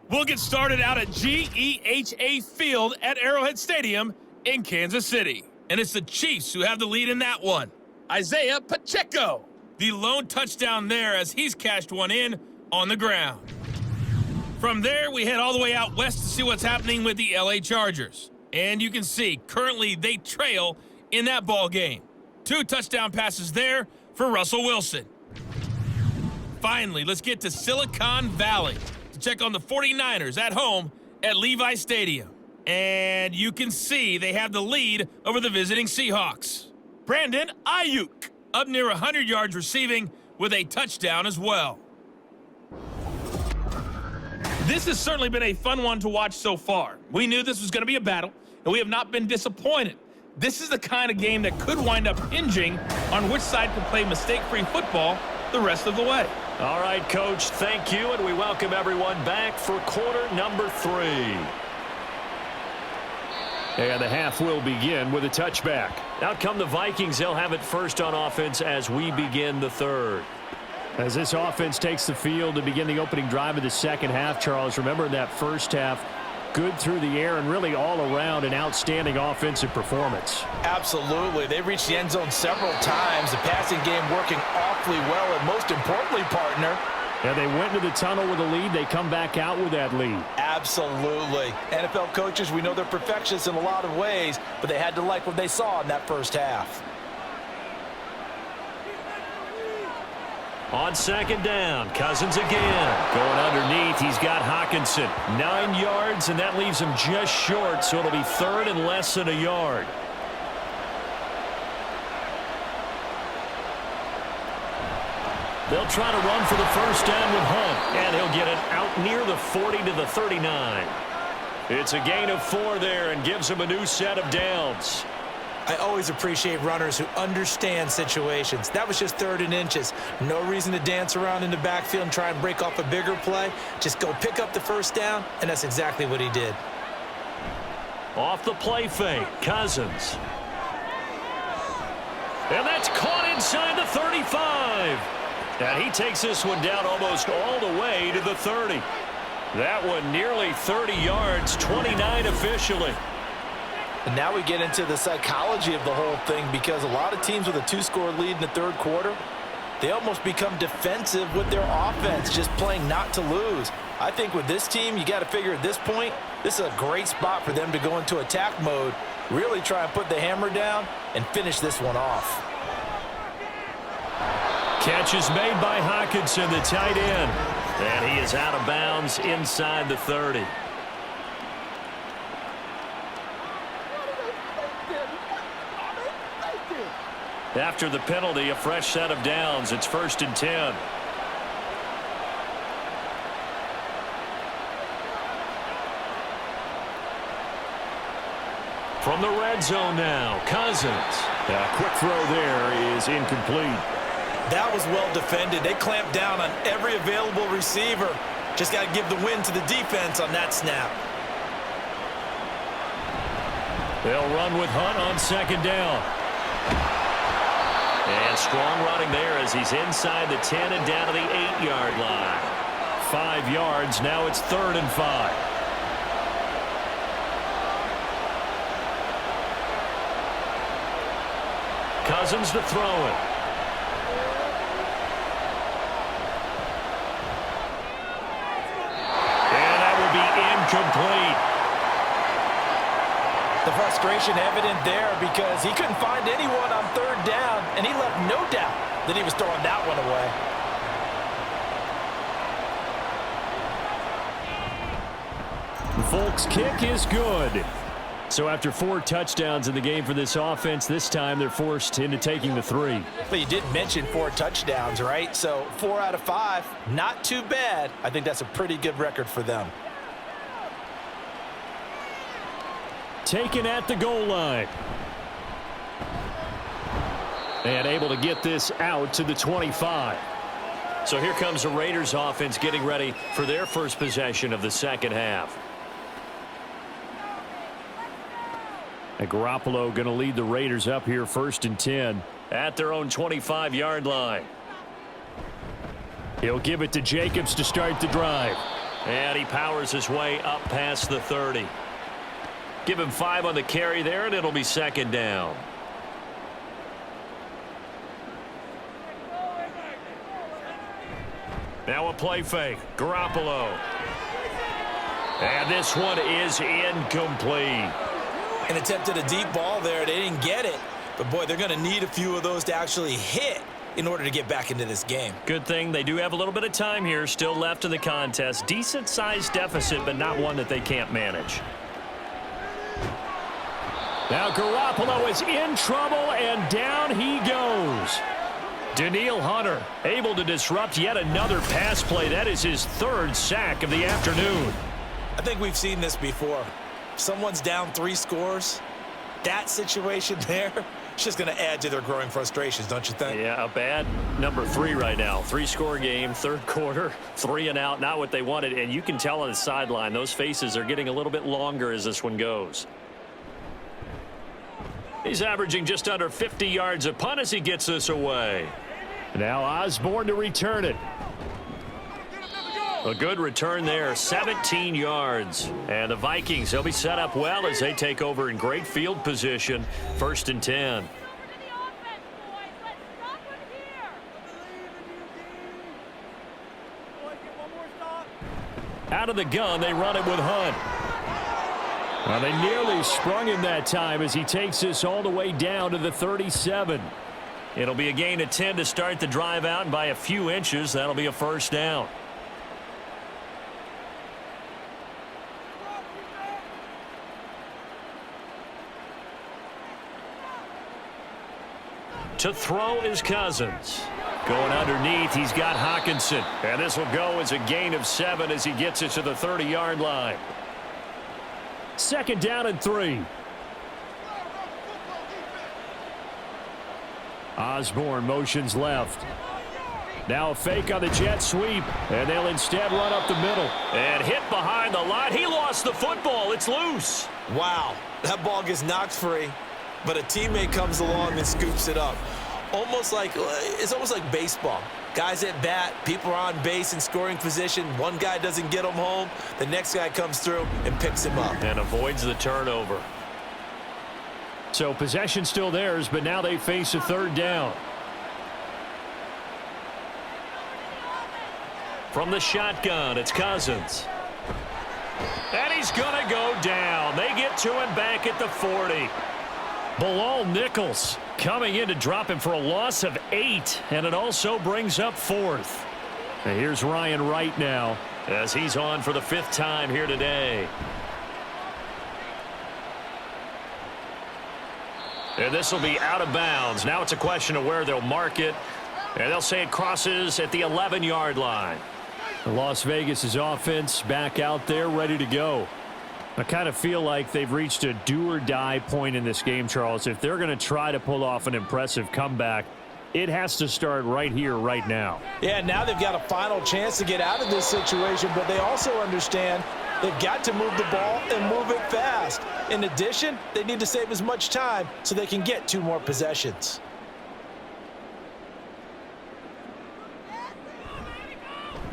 We'll get started out at GEHA Field at Arrowhead Stadium in Kansas City. And it's the Chiefs who have the lead in that one. Isaiah Pacheco, the lone touchdown there as he's cashed one in on the ground. From there, we head all the way out west to see what's happening with the LA Chargers. And you can see, currently they trail in that ball game. 2 touchdown passes there for Russell Wilson. Finally, let's get to Silicon Valley to check on the 49ers at home at Levi Stadium. And you can see they have the lead over the visiting Seahawks. Brandon Ayuk up near 100 yards receiving with a touchdown as well. This has certainly been a fun one to watch so far. We knew this was going to be a battle, and we have not been disappointed. This is the kind of game that could wind up hinging on which side can play mistake-free football the rest of the way. All right, Coach, thank you, and we welcome everyone back for quarter number 3. And the half will begin with a touchback. Out come the Vikings. They'll have it first on offense as we begin the third. As this offense takes the field to begin the opening drive of the second half, Charles, remember in that first half, good through the air and really all around an outstanding offensive performance. Absolutely. They reached the end zone several times. The passing game working awfully well, and most importantly, partner, Yeah, they went into the tunnel with a lead. They come back out with that lead. absolutely. NFL coaches, we know they're perfectionists in a lot of ways, but they had to like what they saw in that first half. On second down, Cousins again. Going underneath, he's got Hockenson. 9 yards, and that leaves him just short, so it'll be third and less than a yard. They'll try to run for the first down with Hunt, and he'll get it out near the 40 to the 39. It's a gain of 4 there and gives him a new set of downs. I always appreciate runners who understand situations. That was just 3rd and inches. No reason to dance around in the backfield and try and break off a bigger play. Just go pick up the first down, and that's exactly what he did. Off the play fake, Cousins. And that's caught inside the 35. And he takes this one down almost all the way to the 30. That one nearly 30 yards, 29 officially. And now we get into the psychology of the whole thing, because a lot of teams with a 2-score lead in the third quarter, they almost become defensive with their offense, just playing not to lose. I think with this team, you got to figure at this point, this is a great spot for them to go into attack mode, really try and put the hammer down and finish this one off. Catch is made by Hockenson, the tight end. And he is out of bounds inside the 30. After the penalty, a fresh set of downs. It's 1st and 10. From the red zone now, Cousins. A quick throw there is incomplete. That was well defended. They clamped down on every available receiver. Just got to give the win to the defense on that snap. They'll run with Hunt on second down. And strong running there as he's inside the 10 and down to the 8-yard line. 5 yards. Now it's 3rd and 5. Cousins to throw it. And that will be incomplete. The frustration evident there because he couldn't find anyone on 3rd down, and he left no doubt that he was throwing that one away. The Folks kick is good. So after 4 touchdowns in the game for this offense, this time they're forced into taking the 3. But you did mention 4 touchdowns, right? So 4 out of 5, not too bad. I think that's a pretty good record for them. Taken at the goal line. And able to get this out to the 25. So here comes the Raiders offense getting ready for their first possession of the second half. And Garoppolo going to lead the Raiders up here 1st and 10. At their own 25-yard line. He'll give it to Jacobs to start the drive. And he powers his way up past the 30. Give him 5 on the carry there, and it'll be 2nd down. Now a play fake. Garoppolo. And this one is incomplete. And attempted a deep ball there. They didn't get it. But, boy, they're going to need a few of those to actually hit in order to get back into this game. Good thing they do have a little bit of time here still left in the contest. Decent-sized deficit, but not one that they can't manage. Now Garoppolo is in trouble, and down he goes. Danielle Hunter able to disrupt yet another pass play. That is his 3rd sack of the afternoon. I think we've seen this before. Someone's down 3 scores. That situation there, it's just going to add to their growing frustrations, don't you think? Yeah, a bad number 3 right now. 3-score game, third quarter, 3 and out, not what they wanted. And you can tell on the sideline, those faces are getting a little bit longer as this one goes. He's averaging just under 50 yards a punt as he gets this away. Now Osborne to return it. A good return there, 17 yards. And the Vikings, they'll be set up well as they take over in great field position. 1st and 10. Out of the gun, they run it with Hunt. Well, they nearly sprung him that time as he takes this all the way down to the 37. It'll be a gain of 10 to start the drive out, and by a few inches, that'll be a first down. To throw is Cousins. Going underneath, he's got Hawkinson. And this will go as a gain of 7 as he gets it to the 30-yard line. 2nd down and 3. Osborne motions left. Now a fake on the jet sweep, and they'll instead run up the middle. And hit behind the line. He lost the football. It's loose. Wow, that ball gets knocked free, but a teammate comes along and scoops it up. It's almost like baseball. Guys at bat, people are on base in scoring position. One guy doesn't get him home. The next guy comes through and picks him up. And avoids the turnover. So possession still theirs, but now they face a 3rd down. From the shotgun, it's Cousins. And he's going to go down. They get to him back at the 40. Bilal Nichols coming in to drop him for a loss of 8, and it also brings up 4th. And here's Ryan Wright now as he's on for the 5th time here today. And this will be out of bounds. Now it's a question of where they'll mark it, and they'll say it crosses at the 11-yard line. Las Vegas' offense back out there ready to go. I kind of feel like they've reached a do-or-die point in this game, Charles. If they're going to try to pull off an impressive comeback, it has to start right here, right now. Yeah, now they've got a final chance to get out of this situation, but they also understand they've got to move the ball and move it fast. In addition, they need to save as much time so they can get 2 more possessions.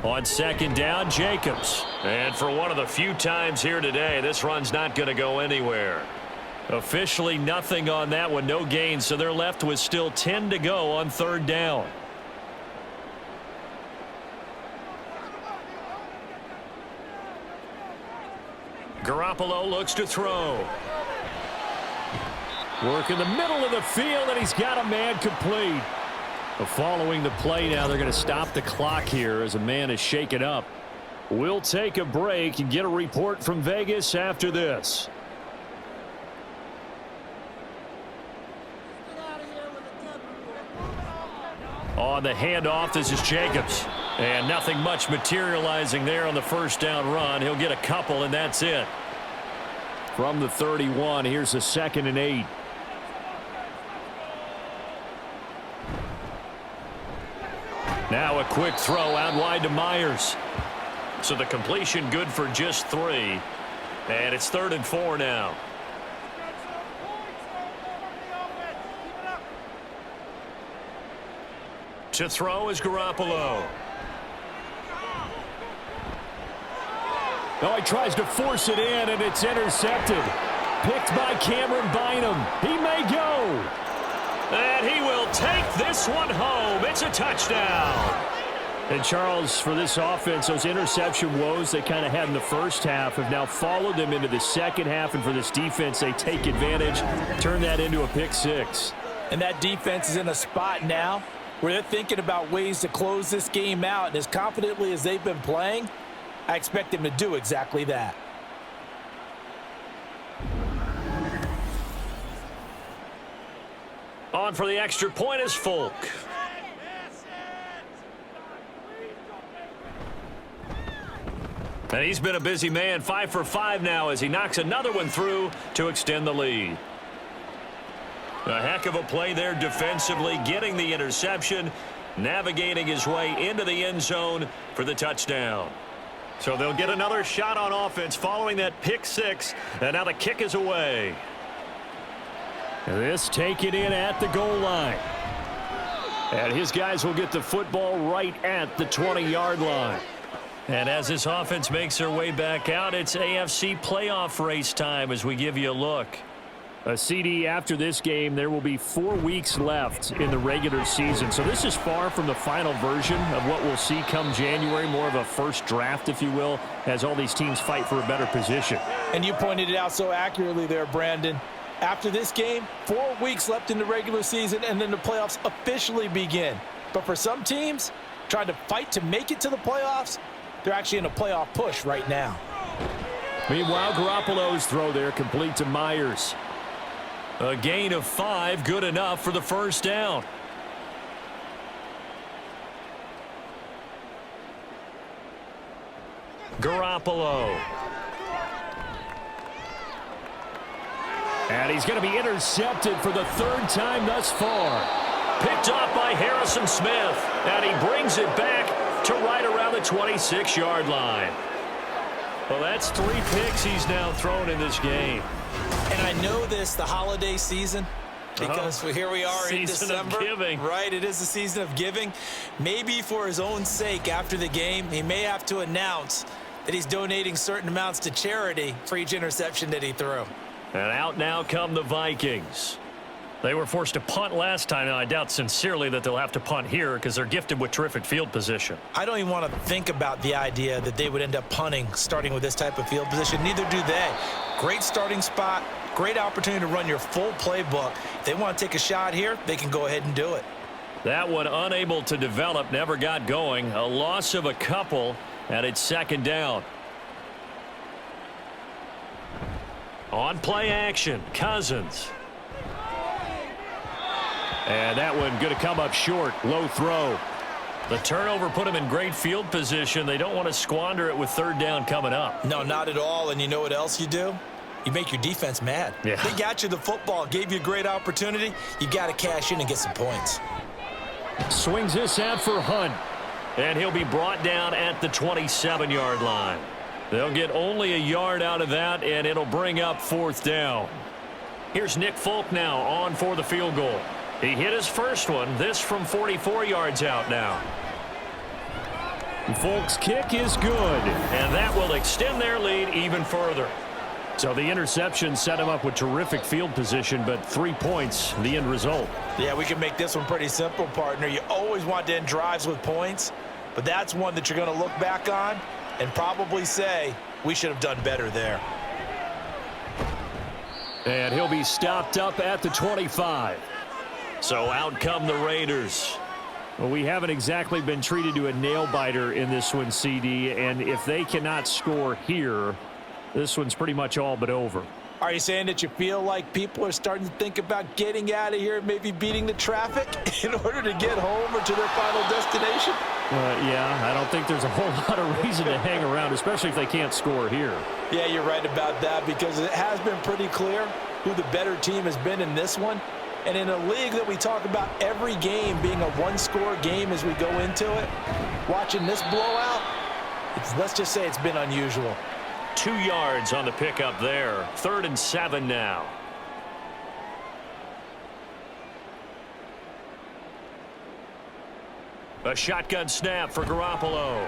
On 2nd down, Jacobs. And for one of the few times here today, this run's not going to go anywhere. Officially nothing on that one, no gain, so they're left with still 10 to go on 3rd down. Garoppolo looks to throw. Work in the middle of the field, and he's got a man complete. Following the play now, they're going to stop the clock here as a man is shaken up. We'll take a break and get a report from Vegas after this. On the handoff, this is Jacobs. And nothing much materializing there on the 1st down run. He'll get a couple, and that's it. From the 31, here's a 2nd and 8. Now a quick throw out wide to Myers. So the completion good for just 3. And it's 3rd and 4 now. To throw is Garoppolo. Oh, he tries to force it in, and it's intercepted. Picked by Cameron Bynum. He may go. And he will take this one home. It's a touchdown. And Charles, for this offense, those interception woes they kind of had in the first half have now followed them into the second half. And for this defense, they take advantage, turn that into a pick 6. And that defense is in a spot now where they're thinking about ways to close this game out. And as confidently as they've been playing, I expect them to do exactly that. On for the extra point is Folk. And he's been a busy man, 5 for 5 now as he knocks another one through to extend the lead. A heck of a play there defensively, getting the interception, navigating his way into the end zone for the touchdown. So they'll get another shot on offense following that pick six, and now the kick is away. This taken in at the goal line. And his guys will get the football right at the 20-yard line. And as this offense makes their way back out, it's AFC playoff race time as we give you a look. A CD after this game, there will be 4 weeks left in the regular season. So this is far from the final version of what we'll see come January, more of a first draft, if you will, as all these teams fight for a better position. And you pointed it out so accurately there, Brandon. After this game, 4 weeks left in the regular season, and then the playoffs officially begin. But for some teams, trying to fight to make it to the playoffs, they're actually in a playoff push right now. Meanwhile, Garoppolo's throw there complete to Myers. A gain of 5, good enough for the first down. Garoppolo. And he's going to be intercepted for the 3rd time thus far. Picked off by Harrison Smith, and he brings it back to right around the 26-yard line. Well, that's 3 picks he's now thrown in this game. And I know this, the holiday season, because here we are in December. Season of giving. Right, it is the season of giving. Maybe for his own sake after the game, he may have to announce that he's donating certain amounts to charity for each interception that he threw. And out now come the Vikings. They were forced to punt last time, and I doubt sincerely that they'll have to punt here because they're gifted with terrific field position. I don't even want to think about the idea that they would end up punting starting with this type of field position. Neither do they. Great starting spot, great opportunity to run your full playbook. If they want to take a shot here, they can go ahead and do it. That one unable to develop, never got going. A loss of a couple, and it's 2nd down. On play action, Cousins. And that one going to come up short. Low throw. The turnover put him in great field position. They don't want to squander it with 3rd down coming up. No, not at all. And you know what else you do? You make your defense mad. Yeah. They got you the football, gave you a great opportunity. You got to cash in and get some points. Swings this out for Hunt. And he'll be brought down at the 27-yard line. They'll get only a yard out of that, and it'll bring up 4th down. Here's Nick Folk now on for the field goal. He hit his first one, this from 44 yards out now. Folk's kick is good. And that will extend their lead even further. So the interception set him up with terrific field position, but 3 points, the end result. Yeah, we can make this one pretty simple, partner. You always want to end drives with points, but that's one that you're going to look back on and probably say, we should have done better there. And he'll be stopped up at the 25. So out come the Raiders. Well, we haven't exactly been treated to a nail-biter in this one, CD, and if they cannot score here, this one's pretty much all but over. Are you saying that you feel like people are starting to think about getting out of here and maybe beating the traffic in order to get home or to their final destination? Yeah, I don't think there's a whole lot of reason to hang around, especially if they can't score here. Yeah, you're right about that because it has been pretty clear who the better team has been in this one. And in a league that we talk about every game being a one-score game as we go into it, watching this blowout, let's just say it's been unusual. 2 yards on the pickup there. 3rd and 7 now. A shotgun snap for Garoppolo.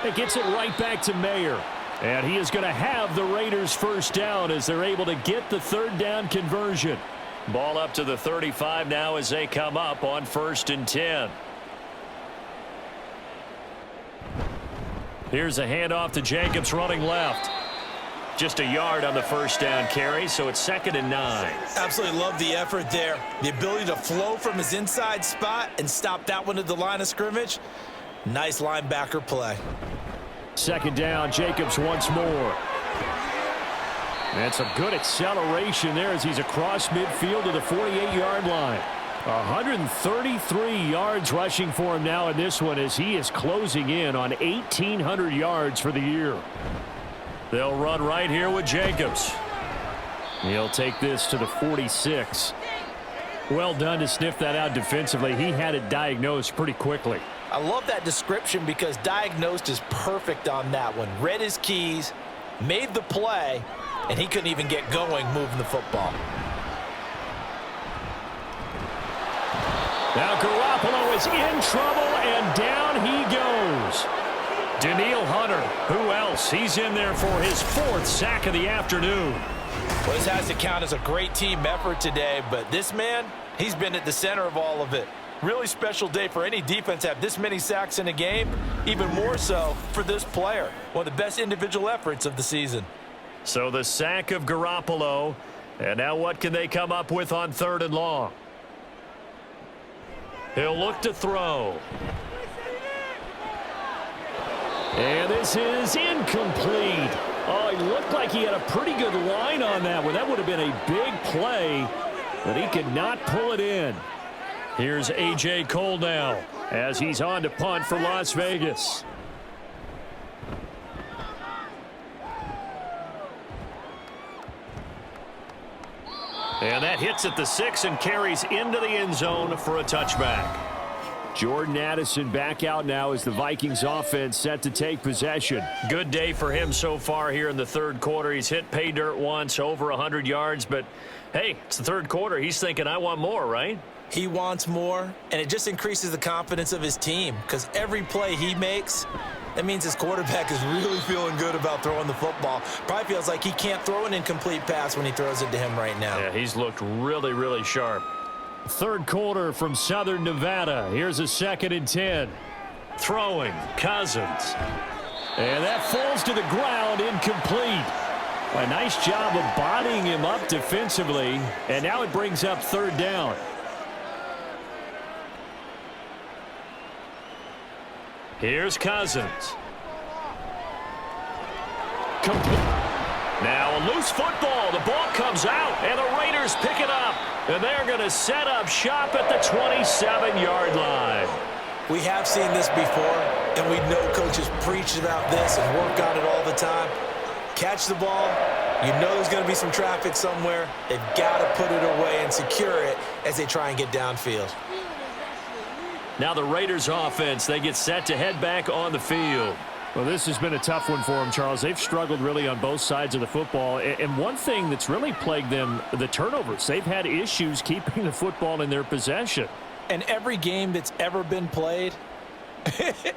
It gets it right back to Mayer. And he is going to have the Raiders first down as they're able to get the 3rd down conversion. Ball up to the 35 now as they come up on 1st and 10. Here's a handoff to Jacobs running left. Just a yard on the first down carry, so it's 2nd and 9. Absolutely love the effort there. The ability to flow from his inside spot and stop that one at the line of scrimmage. Nice linebacker play. 2nd down, Jacobs once more. And some good acceleration there as he's across midfield to the 48-yard line. 133 yards rushing for him now in this one as he is closing in on 1,800 yards for the year. They'll run right here with Jacobs. He'll take this to the 46. Well done to sniff that out defensively. He had it diagnosed pretty quickly. I love that description because diagnosed is perfect on that one. Read his keys, made the play, and he couldn't even get going moving the football. Now Garoppolo is in trouble, and down he goes. Danielle Hunter, who else? He's in there for his 4th sack of the afternoon. Well, this has to count as a great team effort today, but this man, he's been at the center of all of it. Really special day for any defense to have this many sacks in a game, even more so for this player. One of the best individual efforts of the season. So the sack of Garoppolo, and now what can they come up with on 3rd and long? He'll look to throw. And this is incomplete. Oh, he looked like he had a pretty good line on that one. That would have been a big play, but he could not pull it in. Here's A.J. Cole now as he's on to punt for Las Vegas. And that hits at the 6 and carries into the end zone for a touchback. Jordan Addison back out now as the Vikings offense set to take possession. Good day for him so far here in the 3rd quarter. He's hit pay dirt once, over 100 yards, but hey, it's the 3rd quarter. He's thinking, I want more, right? He wants more, and it just increases the confidence of his team because every play he makes, that means his quarterback is really feeling good about throwing the football. Probably feels like he can't throw an incomplete pass when he throws it to him right now. Yeah, he's looked really, really sharp. 3rd quarter from Southern Nevada. Here's a 2nd and 10. Throwing, Cousins. And that falls to the ground, incomplete. A nice job of bodying him up defensively, and now it brings up 3rd down. Here's Cousins. Complete. Now a loose football. The ball comes out, and the Raiders pick it up. And they're going to set up shop at the 27-yard line. We have seen this before, and we know coaches preach about this and work on it all the time. Catch the ball. You know there's going to be some traffic somewhere. They've got to put it away and secure it as they try and get downfield. Now the Raiders offense, they get set to head back on the field. Well, this has been a tough one for them, Charles. They've struggled really on both sides of the football. And one thing that's really plagued them, the turnovers. They've had issues keeping the football in their possession. And every game that's ever been played,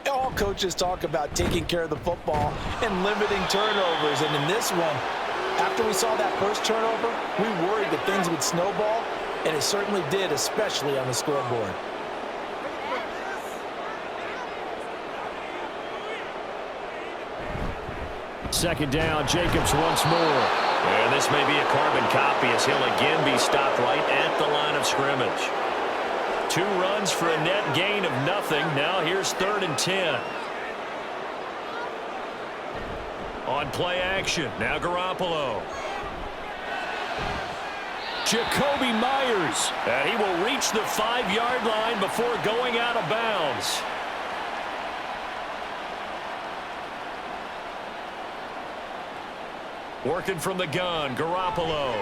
all coaches talk about taking care of the football and limiting turnovers. And in this one, after we saw that first turnover, we worried that things would snowball, and it certainly did, especially on the scoreboard. Second down, Jacobs once more. And this may be a carbon copy as he'll again be stopped right at the line of scrimmage. 2 runs for a net gain of nothing. Now here's 3rd and 10. On play action, now Garoppolo. Jacoby Myers. And he will reach the 5-yard line before going out of bounds. Working from the gun, Garoppolo.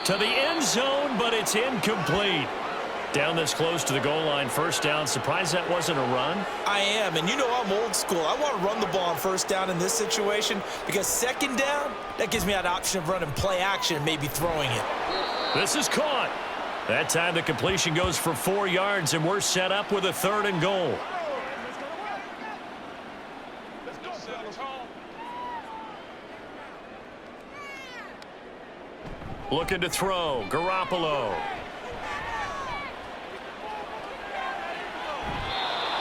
To the end zone, but it's incomplete. Down this close to the goal line, 1st down. Surprised that wasn't a run? I am, and you know I'm old school. I want to run the ball on 1st down in this situation because 2nd down, that gives me that option of running play action and maybe throwing it. This is caught. That time the completion goes for 4 yards, and we're set up with a 3rd and goal. Looking to throw, Garoppolo.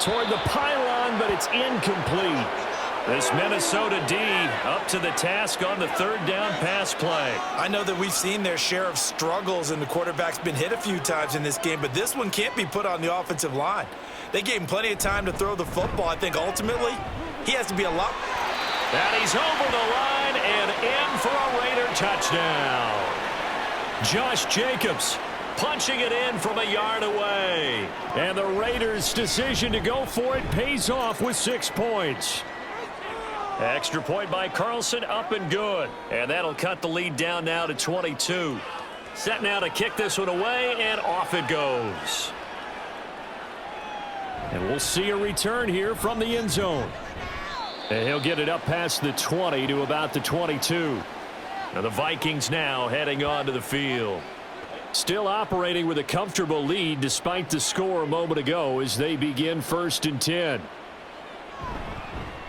Toward the pylon, but it's incomplete. This Minnesota D up to the task on the 3rd down pass play. I know that we've seen their share of struggles, and the quarterback's been hit a few times in this game, but this one can't be put on the offensive line. They gave him plenty of time to throw the football. I think ultimately he has to be a lot. And he's over the line and in for a Raider touchdown. Josh Jacobs punching it in from a yard away. And the Raiders' decision to go for it pays off with 6 points. Extra point by Carlson, up and good. And that'll cut the lead down now to 22. Set now to kick this one away, and off it goes. And we'll see a return here from the end zone. And he'll get it up past the 20 to about the 22. Now the Vikings now heading onto the field. Still operating with a comfortable lead despite the score a moment ago as they begin 1st and 10.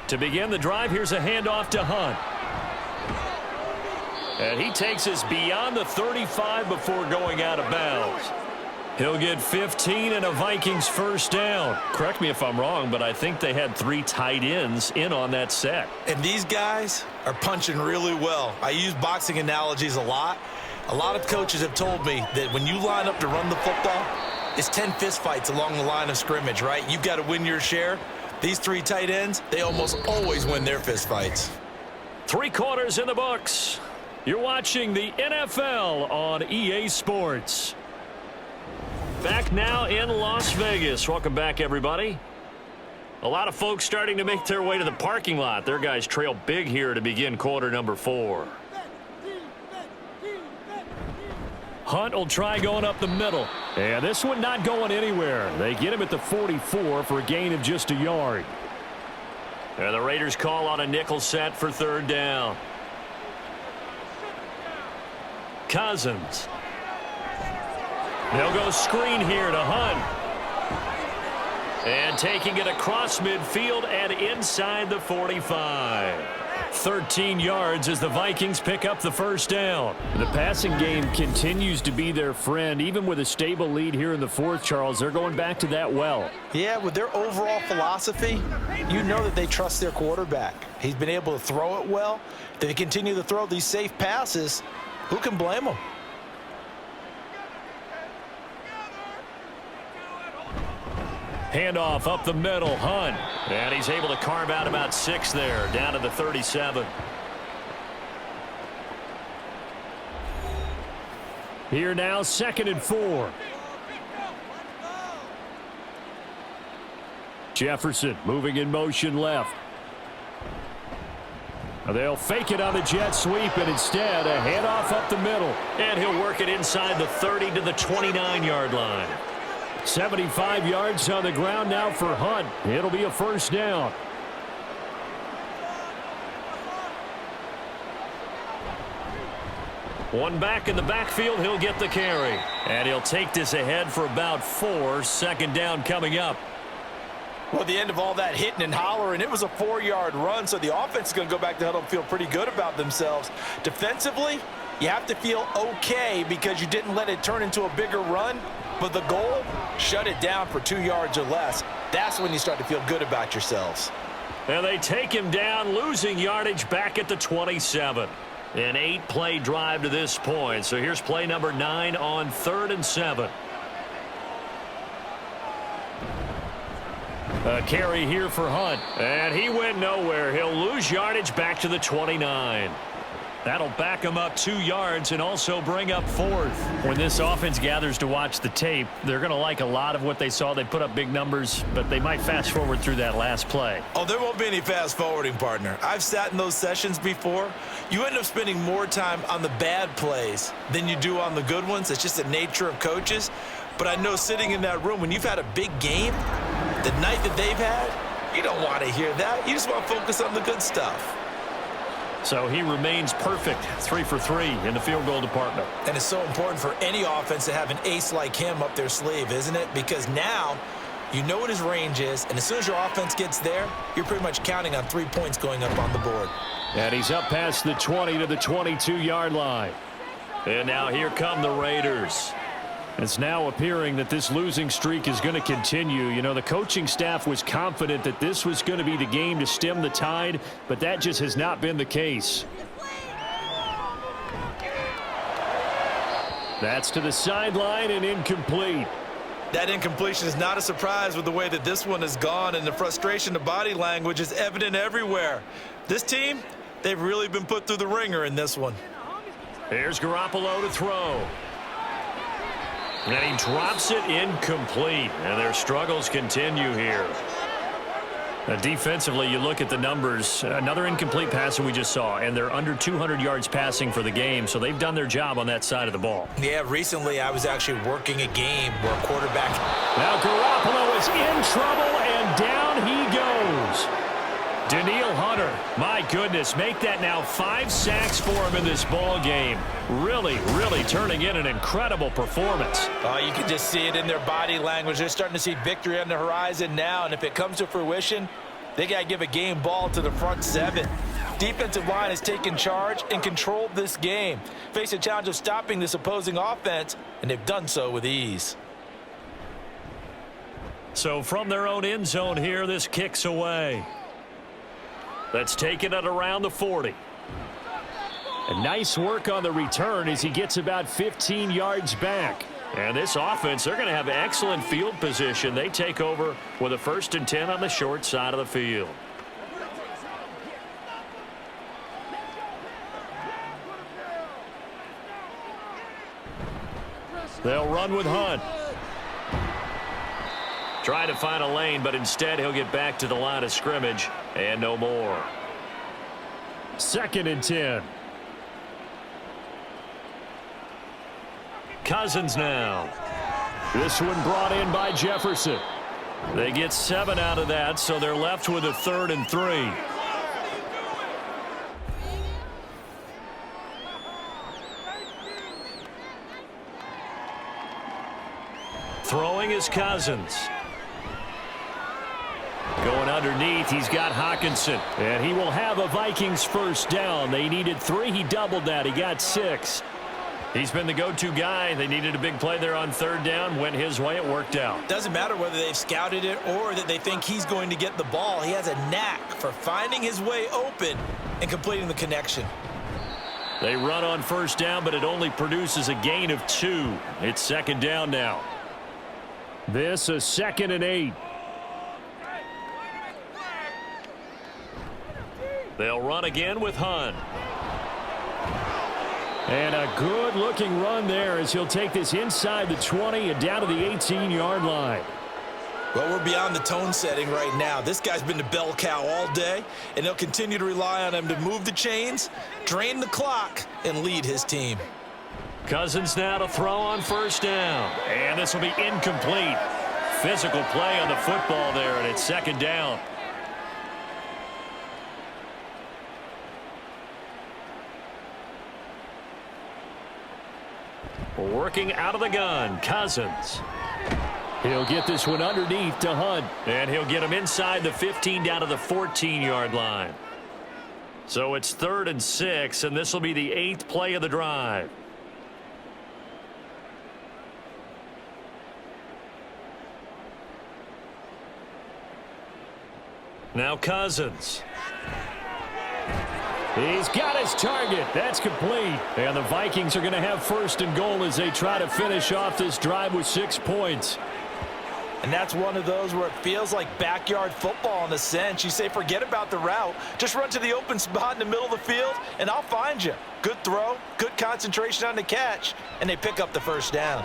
To begin the drive, here's a handoff to Hunt. And he takes us beyond the 35 before going out of bounds. He'll get 15 and a Vikings first down. Correct me if I'm wrong, but I think they had 3 tight ends in on that set. And these guys are punching really well. I use boxing analogies a lot. A lot of coaches have told me that when you line up to run the football, it's 10 fistfights along the line of scrimmage, right? You've got to win your share. These 3 tight ends, they almost always win their fistfights. 3 quarters in the books. You're watching the NFL on EA Sports. Back now in Las Vegas. Welcome back, everybody. A lot of folks starting to make their way to the parking lot. Their guys trail big here to begin quarter number 4. Hunt will try going up the middle. And this one not going anywhere. They get him at the 44 for a gain of just a yard. And the Raiders call on a nickel set for 3rd down. Cousins. They'll go screen here to Hunt. And taking it across midfield and inside the 45. 13 yards as the Vikings pick up the first down. The passing game continues to be their friend. Even with a stable lead here in the 4th, Charles, they're going back to that well. Yeah, with their overall philosophy, you know that they trust their quarterback. He's been able to throw it well. They continue to throw these safe passes. Who can blame them? Handoff up the middle, Hunt. And he's able to carve out about 6 there, down to the 37. Here now, 2nd and 4. Jefferson moving in motion left. They'll fake it on the jet sweep, and instead a handoff up the middle. And he'll work it inside the 30 to the 29-yard line. 75 yards on the ground now for Hunt. It'll be a first down. One back in the backfield, he'll get the carry. And he'll take this ahead for about 4. 2nd down coming up. Well, at the end of all that hitting and hollering, it was a 4-yard run, so the offense is going to go back to huddle and feel pretty good about themselves. Defensively, you have to feel okay because you didn't let it turn into a bigger run. But the goal, shut it down for 2 yards or less. That's when you start to feel good about yourselves. And they take him down, losing yardage back at the 27. An 8-play drive to this point. So here's play number 9 on 3rd and 7. A carry here for Hunt. And he went nowhere. He'll lose yardage back to the 29. That'll back him up 2 yards and also bring up 4th. When this offense gathers to watch the tape, they're going to like a lot of what they saw. They put up big numbers, but they might fast forward through that last play. Oh, there won't be any fast forwarding, partner. I've sat in those sessions before. You end up spending more time on the bad plays than you do on the good ones. It's just the nature of coaches. But I know sitting in that room, when you've had a big game, the night that they've had, you don't want to hear that. You just want to focus on the good stuff. So he remains perfect, 3 for 3 in the field goal department. And it's so important for any offense to have an ace like him up their sleeve, isn't it? Because now you know what his range is, and as soon as your offense gets there, you're pretty much counting on 3 points going up on the board. And he's up past the 20 to the 22-yard line. And now here come the Raiders. It's now appearing that this losing streak is going to continue. You know, the coaching staff was confident that this was going to be the game to stem the tide, but that just has not been the case. That's to the sideline and incomplete. That incompletion is not a surprise with the way that this one has gone, and the frustration of body language is evident everywhere. This team, they've really been put through the ringer in this one. Here's Garoppolo to throw. And he drops it incomplete. And their struggles continue here. Defensively, you look at the numbers. Another incomplete pass that we just saw, and they're under 200 yards passing for the game, so they've done their job on that side of the ball. Yeah, recently I was actually working a game where a quarterback... Now Garoppolo is in trouble, and down he goes. Daniil Hunter, my goodness, make that now 5 sacks for him in this ball game. Really, really turning in an incredible performance. You can just see it in their body language. They're starting to see victory on the horizon now, and if it comes to fruition, they got to give a game ball to the front 7. Defensive line has taken charge and controlled this game. Face a challenge of stopping this opposing offense, and they've done so with ease. So from their own end zone here, this kicks away. That's taken it around the 40. And nice work on the return as he gets about 15 yards back. And this offense, they're going to have excellent field position. They take over with a 1st and 10 on the short side of the field. They'll run with Hunt. Trying to find a lane, but instead he'll get back to the line of scrimmage and no more. 2nd and 10. Cousins now. This one brought in by Jefferson. They get 7 out of that, so they're left with a 3rd and 3. Throwing is Cousins. Going underneath, he's got Hawkinson. And he will have a Vikings 1st down. They needed 3. He doubled that. He got 6. He's been the go-to guy. They needed a big play there on 3rd down. Went his way. It worked out. Doesn't matter whether they've scouted it or that they think he's going to get the ball. He has a knack for finding his way open and completing the connection. They run on 1st down, but it only produces a gain of 2. It's 2nd down now. This a 2nd and 8. They'll run again with Hunt. And a good-looking run there as he'll take this inside the 20 and down to the 18-yard line. Well, we're beyond the tone setting right now. This guy's been the bell cow all day, and they'll continue to rely on him to move the chains, drain the clock, and lead his team. Cousins now to throw on 1st down. And this will be incomplete. Physical play on the football there, and it's 2nd down. Working out of the gun, Cousins. He'll get this one underneath to Hunt. And he'll get him inside the 15 down to the 14-yard line. So it's 3rd and 6, and this will be the 8th play of the drive. Now Cousins. He's got his target. That's complete. And the Vikings are going to have 1st and goal as they try to finish off this drive with 6 points. And that's one of those where it feels like backyard football in a sense. You say, forget about the route. Just run to the open spot in the middle of the field, and I'll find you. Good throw, good concentration on the catch, and they pick up the 1st down.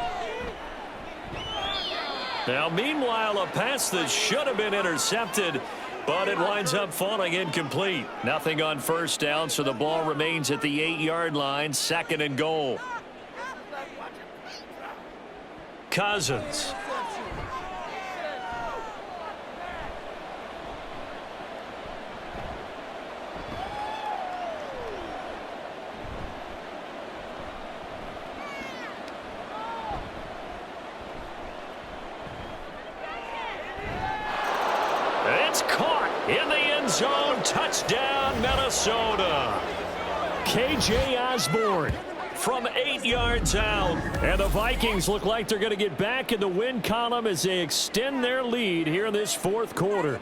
Now, meanwhile, a pass that should have been intercepted, but it winds up falling incomplete. Nothing on 1st down, so the ball remains at the 8-yard line, 2nd and goal. Cousins. It's caught in the end zone. Touchdown, Minnesota. K.J. Osborne From 8 yards out. And the Vikings look like they're going to get back in the win column as they extend their lead here in this 4th quarter.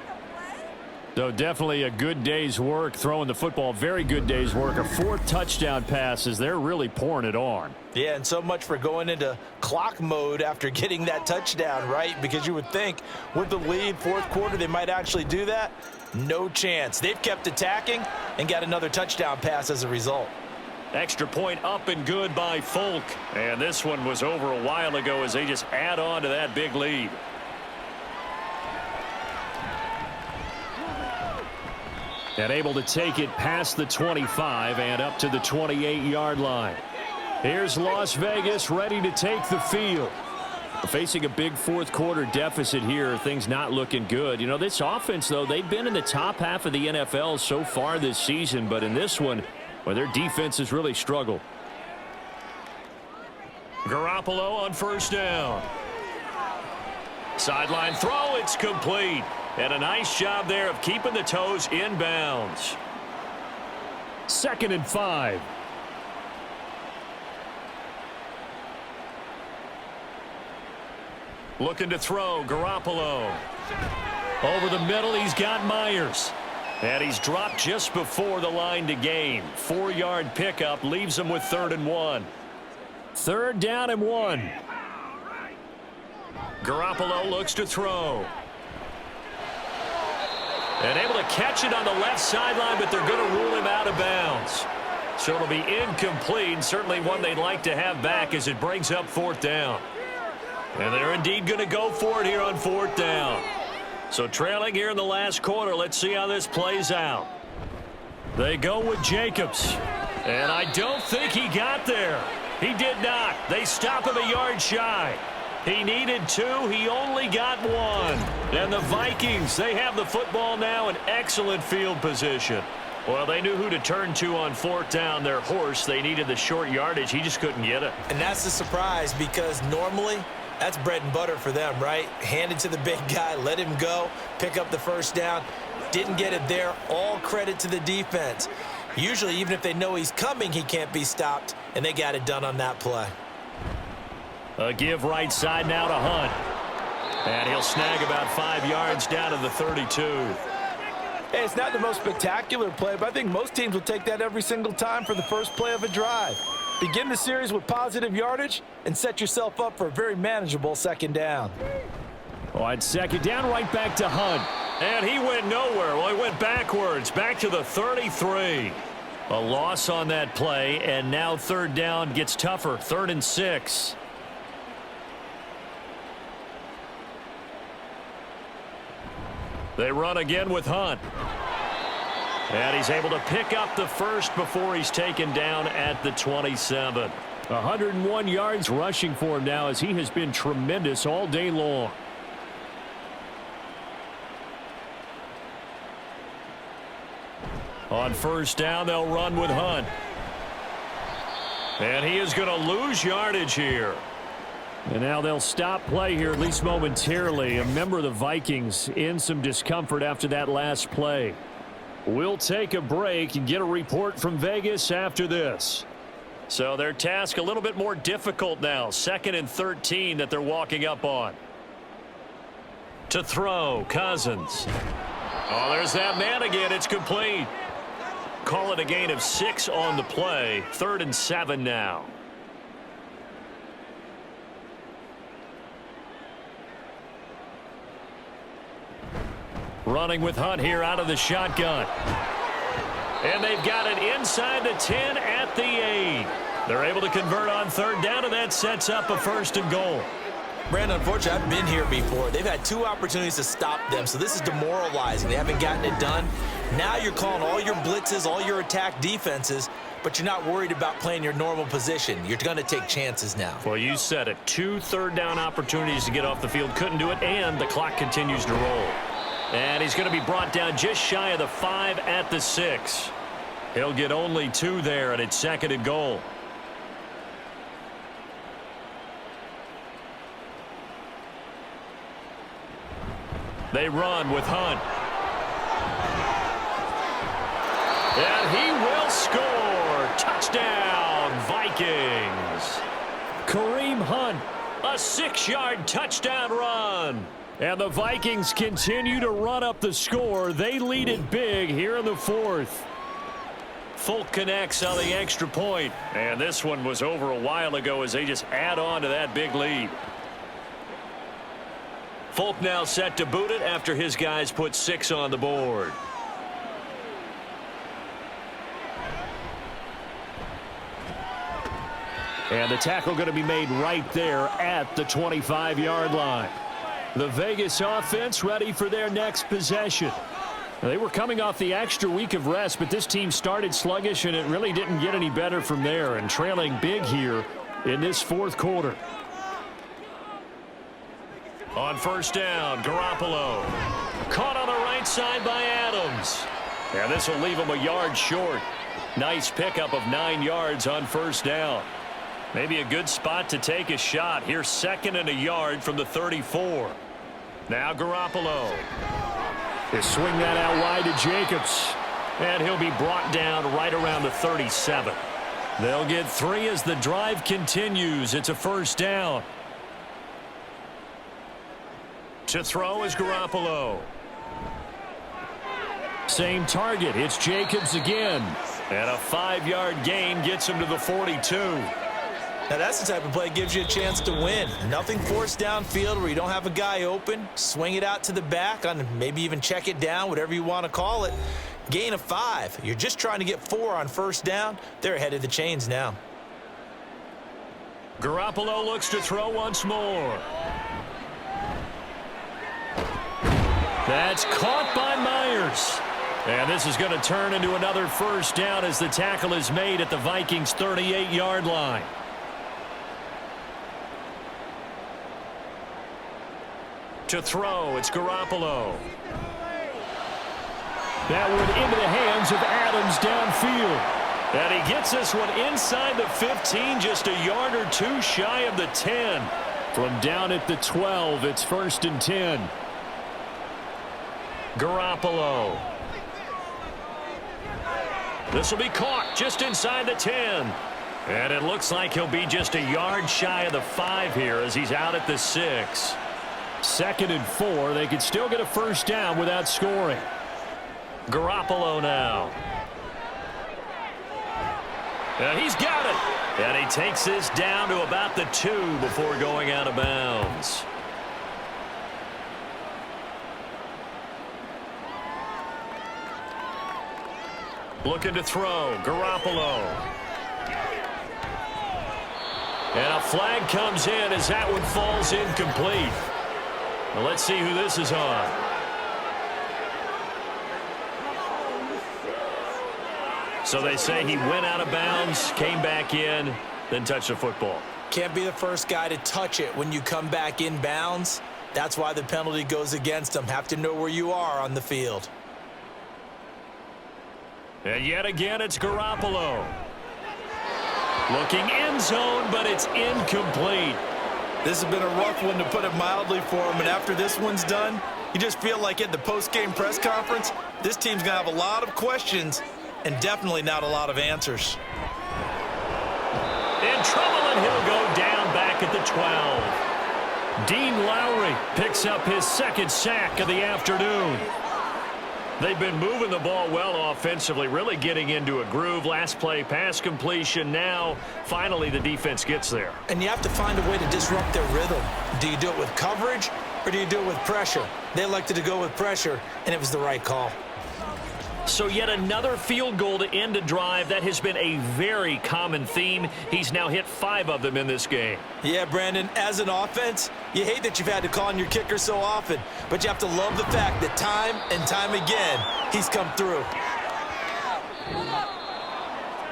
So definitely a good day's work throwing the football. Very good day's work. A 4th touchdown pass as they're really pouring it on. Yeah, and so much for going into clock mode after getting that touchdown, right? Because you would think with the lead, 4th quarter, they might actually do that. No chance. They've kept attacking and got another touchdown pass as a result. Extra point up and good by Folk. And this one was over a while ago as they just add on to that big lead. And able to take it past the 25 and up to the 28-yard line. Here's Las Vegas ready to take the field. Facing a big fourth quarter deficit here, things not looking good. You know, this offense, though, they've been in the top half of the NFL so far this season, but in this one, well, their defense has really struggled. Garoppolo on first down. Sideline throw, it's complete. And a nice job there of keeping the toes in bounds. 2nd and 5. Looking to throw, Garoppolo. Over the middle, he's got Myers. And he's dropped just before the line to gain. 4-yard pickup leaves him with 3rd and 1. 3rd down and 1. Garoppolo looks to throw. And able to catch it on the left sideline, but they're going to rule him out of bounds. So it'll be incomplete, and certainly one they'd like to have back as it brings up 4th down. And they're indeed going to go for it here on 4th down. So trailing here in the last quarter, let's see how this plays out. They go with Jacobs. And I don't think he got there. He did not. They stop him a yard shy. He needed 2. He only got 1. And the Vikings, they have the football now in excellent field position. Well, they knew who to turn to on 4th down. Their horse, they needed the short yardage. He just couldn't get it. And that's the surprise, because normally that's bread and butter for them, right? Hand it to the big guy, let him go, pick up the first down. Didn't get it there. All credit to the defense. Usually, even if they know he's coming, he can't be stopped, and they got it done on that play. A give right side now to Hunt. And he'll snag about 5 yards down to the 32. Hey, it's not the most spectacular play, but I think most teams will take that every single time for the first play of a drive. Begin the series with positive yardage and set yourself up for a very manageable 2nd down. On 2nd down, right back to Hunt. And he went nowhere. Well, he went backwards, back to the 33. A loss on that play, and now 3rd down gets tougher. 3rd and 6. They run again with Hunt. And he's able to pick up the first before he's taken down at the 27. 101 yards rushing for him now, as he has been tremendous all day long. On 1st down, they'll run with Hunt. And he is going to lose yardage here. And now they'll stop play here, at least momentarily. A member of the Vikings in some discomfort after that last play. We'll take a break and get a report from Vegas after this. So their task a little bit more difficult now. 2nd and 13 that they're walking up on. To throw, Cousins. Oh, there's that man again. It's complete. Call it a gain of 6 on the play. 3rd and 7 now. Running with Hunt here out of the shotgun. And they've got it inside the 10 at the 8. They're able to convert on 3rd down, and that sets up a 1st and goal. Brandon, unfortunately, I've been here before. They've had 2 opportunities to stop them, so this is demoralizing. They haven't gotten it done. Now you're calling all your blitzes, all your attack defenses, but you're not worried about playing your normal position. You're going to take chances now. Well, you said it. 2 3rd down opportunities to get off the field. Couldn't do it, and the clock continues to roll. And he's going to be brought down just shy of the 5 at the 6. He'll get only 2 there, and it's 2nd and goal. They run with Hunt. And he will score. Touchdown, Vikings. Kareem Hunt. A 6-yard touchdown run. And the Vikings continue to run up the score. They lead it big here in the 4th. Folk connects on the extra point. And this one was over a while ago as they just add on to that big lead. Folk now set to boot it after his guys put 6 on the board. And the tackle going to be made right there at the 25-yard line. The Vegas offense ready for their next possession. They were coming off the extra week of rest, but this team started sluggish, and it really didn't get any better from there, and trailing big here in this fourth quarter. On first down, Garoppolo. Caught on the right side by Adams. And this will leave him a yard short. Nice pickup of 9 yards on first down. Maybe a good spot to take a shot. Here's 2nd and a yard from the 34. Now Garoppolo. They swing that out wide to Jacobs. And he'll be brought down right around the 37. They'll get 3 as the drive continues. It's a first down. To throw is Garoppolo. Same target. It's Jacobs again. And a 5-yard gain gets him to the 42. Now, that's the type of play that gives you a chance to win. Nothing forced downfield where you don't have a guy open. Swing it out to the back, on maybe even check it down, whatever you want to call it. Gain of 5. You're just trying to get 4 on first down. They're ahead of the chains now. Garoppolo looks to throw once more. That's caught by Myers. And this is going to turn into another first down as the tackle is made at the Vikings' 38-yard line. To throw, it's Garoppolo. That one into the hands of Adams downfield. And he gets this one inside the 15, just a yard or 2 shy of the 10. From down at the 12, it's 1st and 10. Garoppolo. This will be caught just inside the 10. And it looks like he'll be just a yard shy of the 5 here as he's out at the 6. 2nd and 4. They could still get a first down without scoring. Garoppolo now. And he's got it. And he takes this down to about the 2 before going out of bounds. Looking to throw. Garoppolo. And a flag comes in as that one falls incomplete. Well, let's see who this is on. So they say he went out of bounds, came back in, then touched the football. Can't be the first guy to touch it when you come back in bounds. That's why the penalty goes against them. Have to know where you are on the field. And yet again, it's Garoppolo. Looking end zone, but it's incomplete. This has been a rough one, to put it mildly, for him. And after this one's done, you just feel like at the post-game press conference, this team's going to have a lot of questions and definitely not a lot of answers. In trouble, and he'll go down back at the 12. Dean Lowry picks up his 2nd sack of the afternoon. They've been moving the ball well offensively, really getting into a groove. Last play, pass completion. Now, finally, the defense gets there. And you have to find a way to disrupt their rhythm. Do you do it with coverage, or do you do it with pressure? They elected to go with pressure, and it was the right call. So yet another field goal to end a drive. That has been a very common theme. He's now hit 5 of them in this game. Yeah, Brandon, as an offense, you hate that you've had to call on your kicker so often, but you have to love the fact that time and time again, he's come through.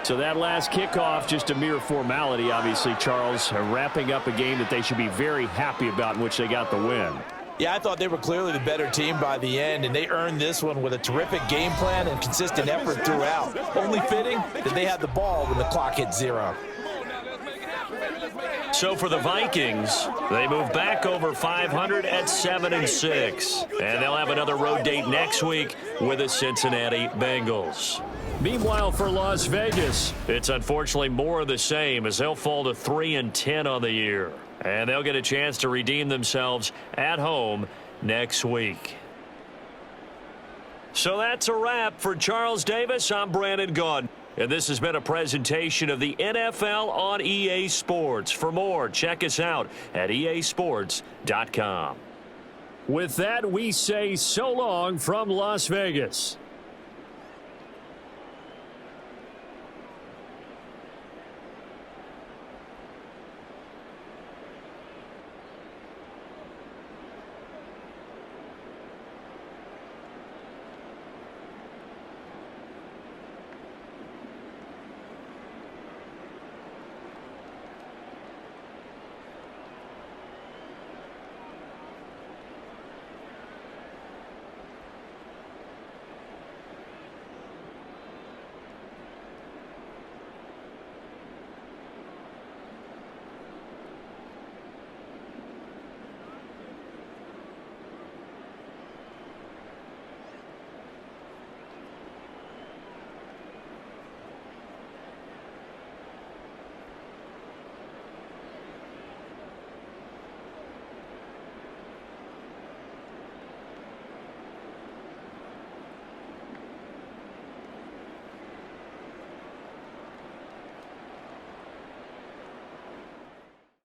So that last kickoff, just a mere formality, obviously, Charles, wrapping up a game that they should be very happy about, in which they got the win. Yeah, I thought they were clearly the better team by the end, and they earned this one with a terrific game plan and consistent effort throughout. Only fitting that they had the ball when the clock hit 0. So for the Vikings, they move back over 500 at 7-6. And they'll have another road date next week with the Cincinnati Bengals. Meanwhile, for Las Vegas, it's unfortunately more of the same as they'll fall to 3-10 on the year. And they'll get a chance to redeem themselves at home next week. So that's a wrap for Charles Davis. I'm Brandon Gaudin. And this has been a presentation of the NFL on EA Sports. For more, check us out at easports.com. with that, we say so long from Las Vegas.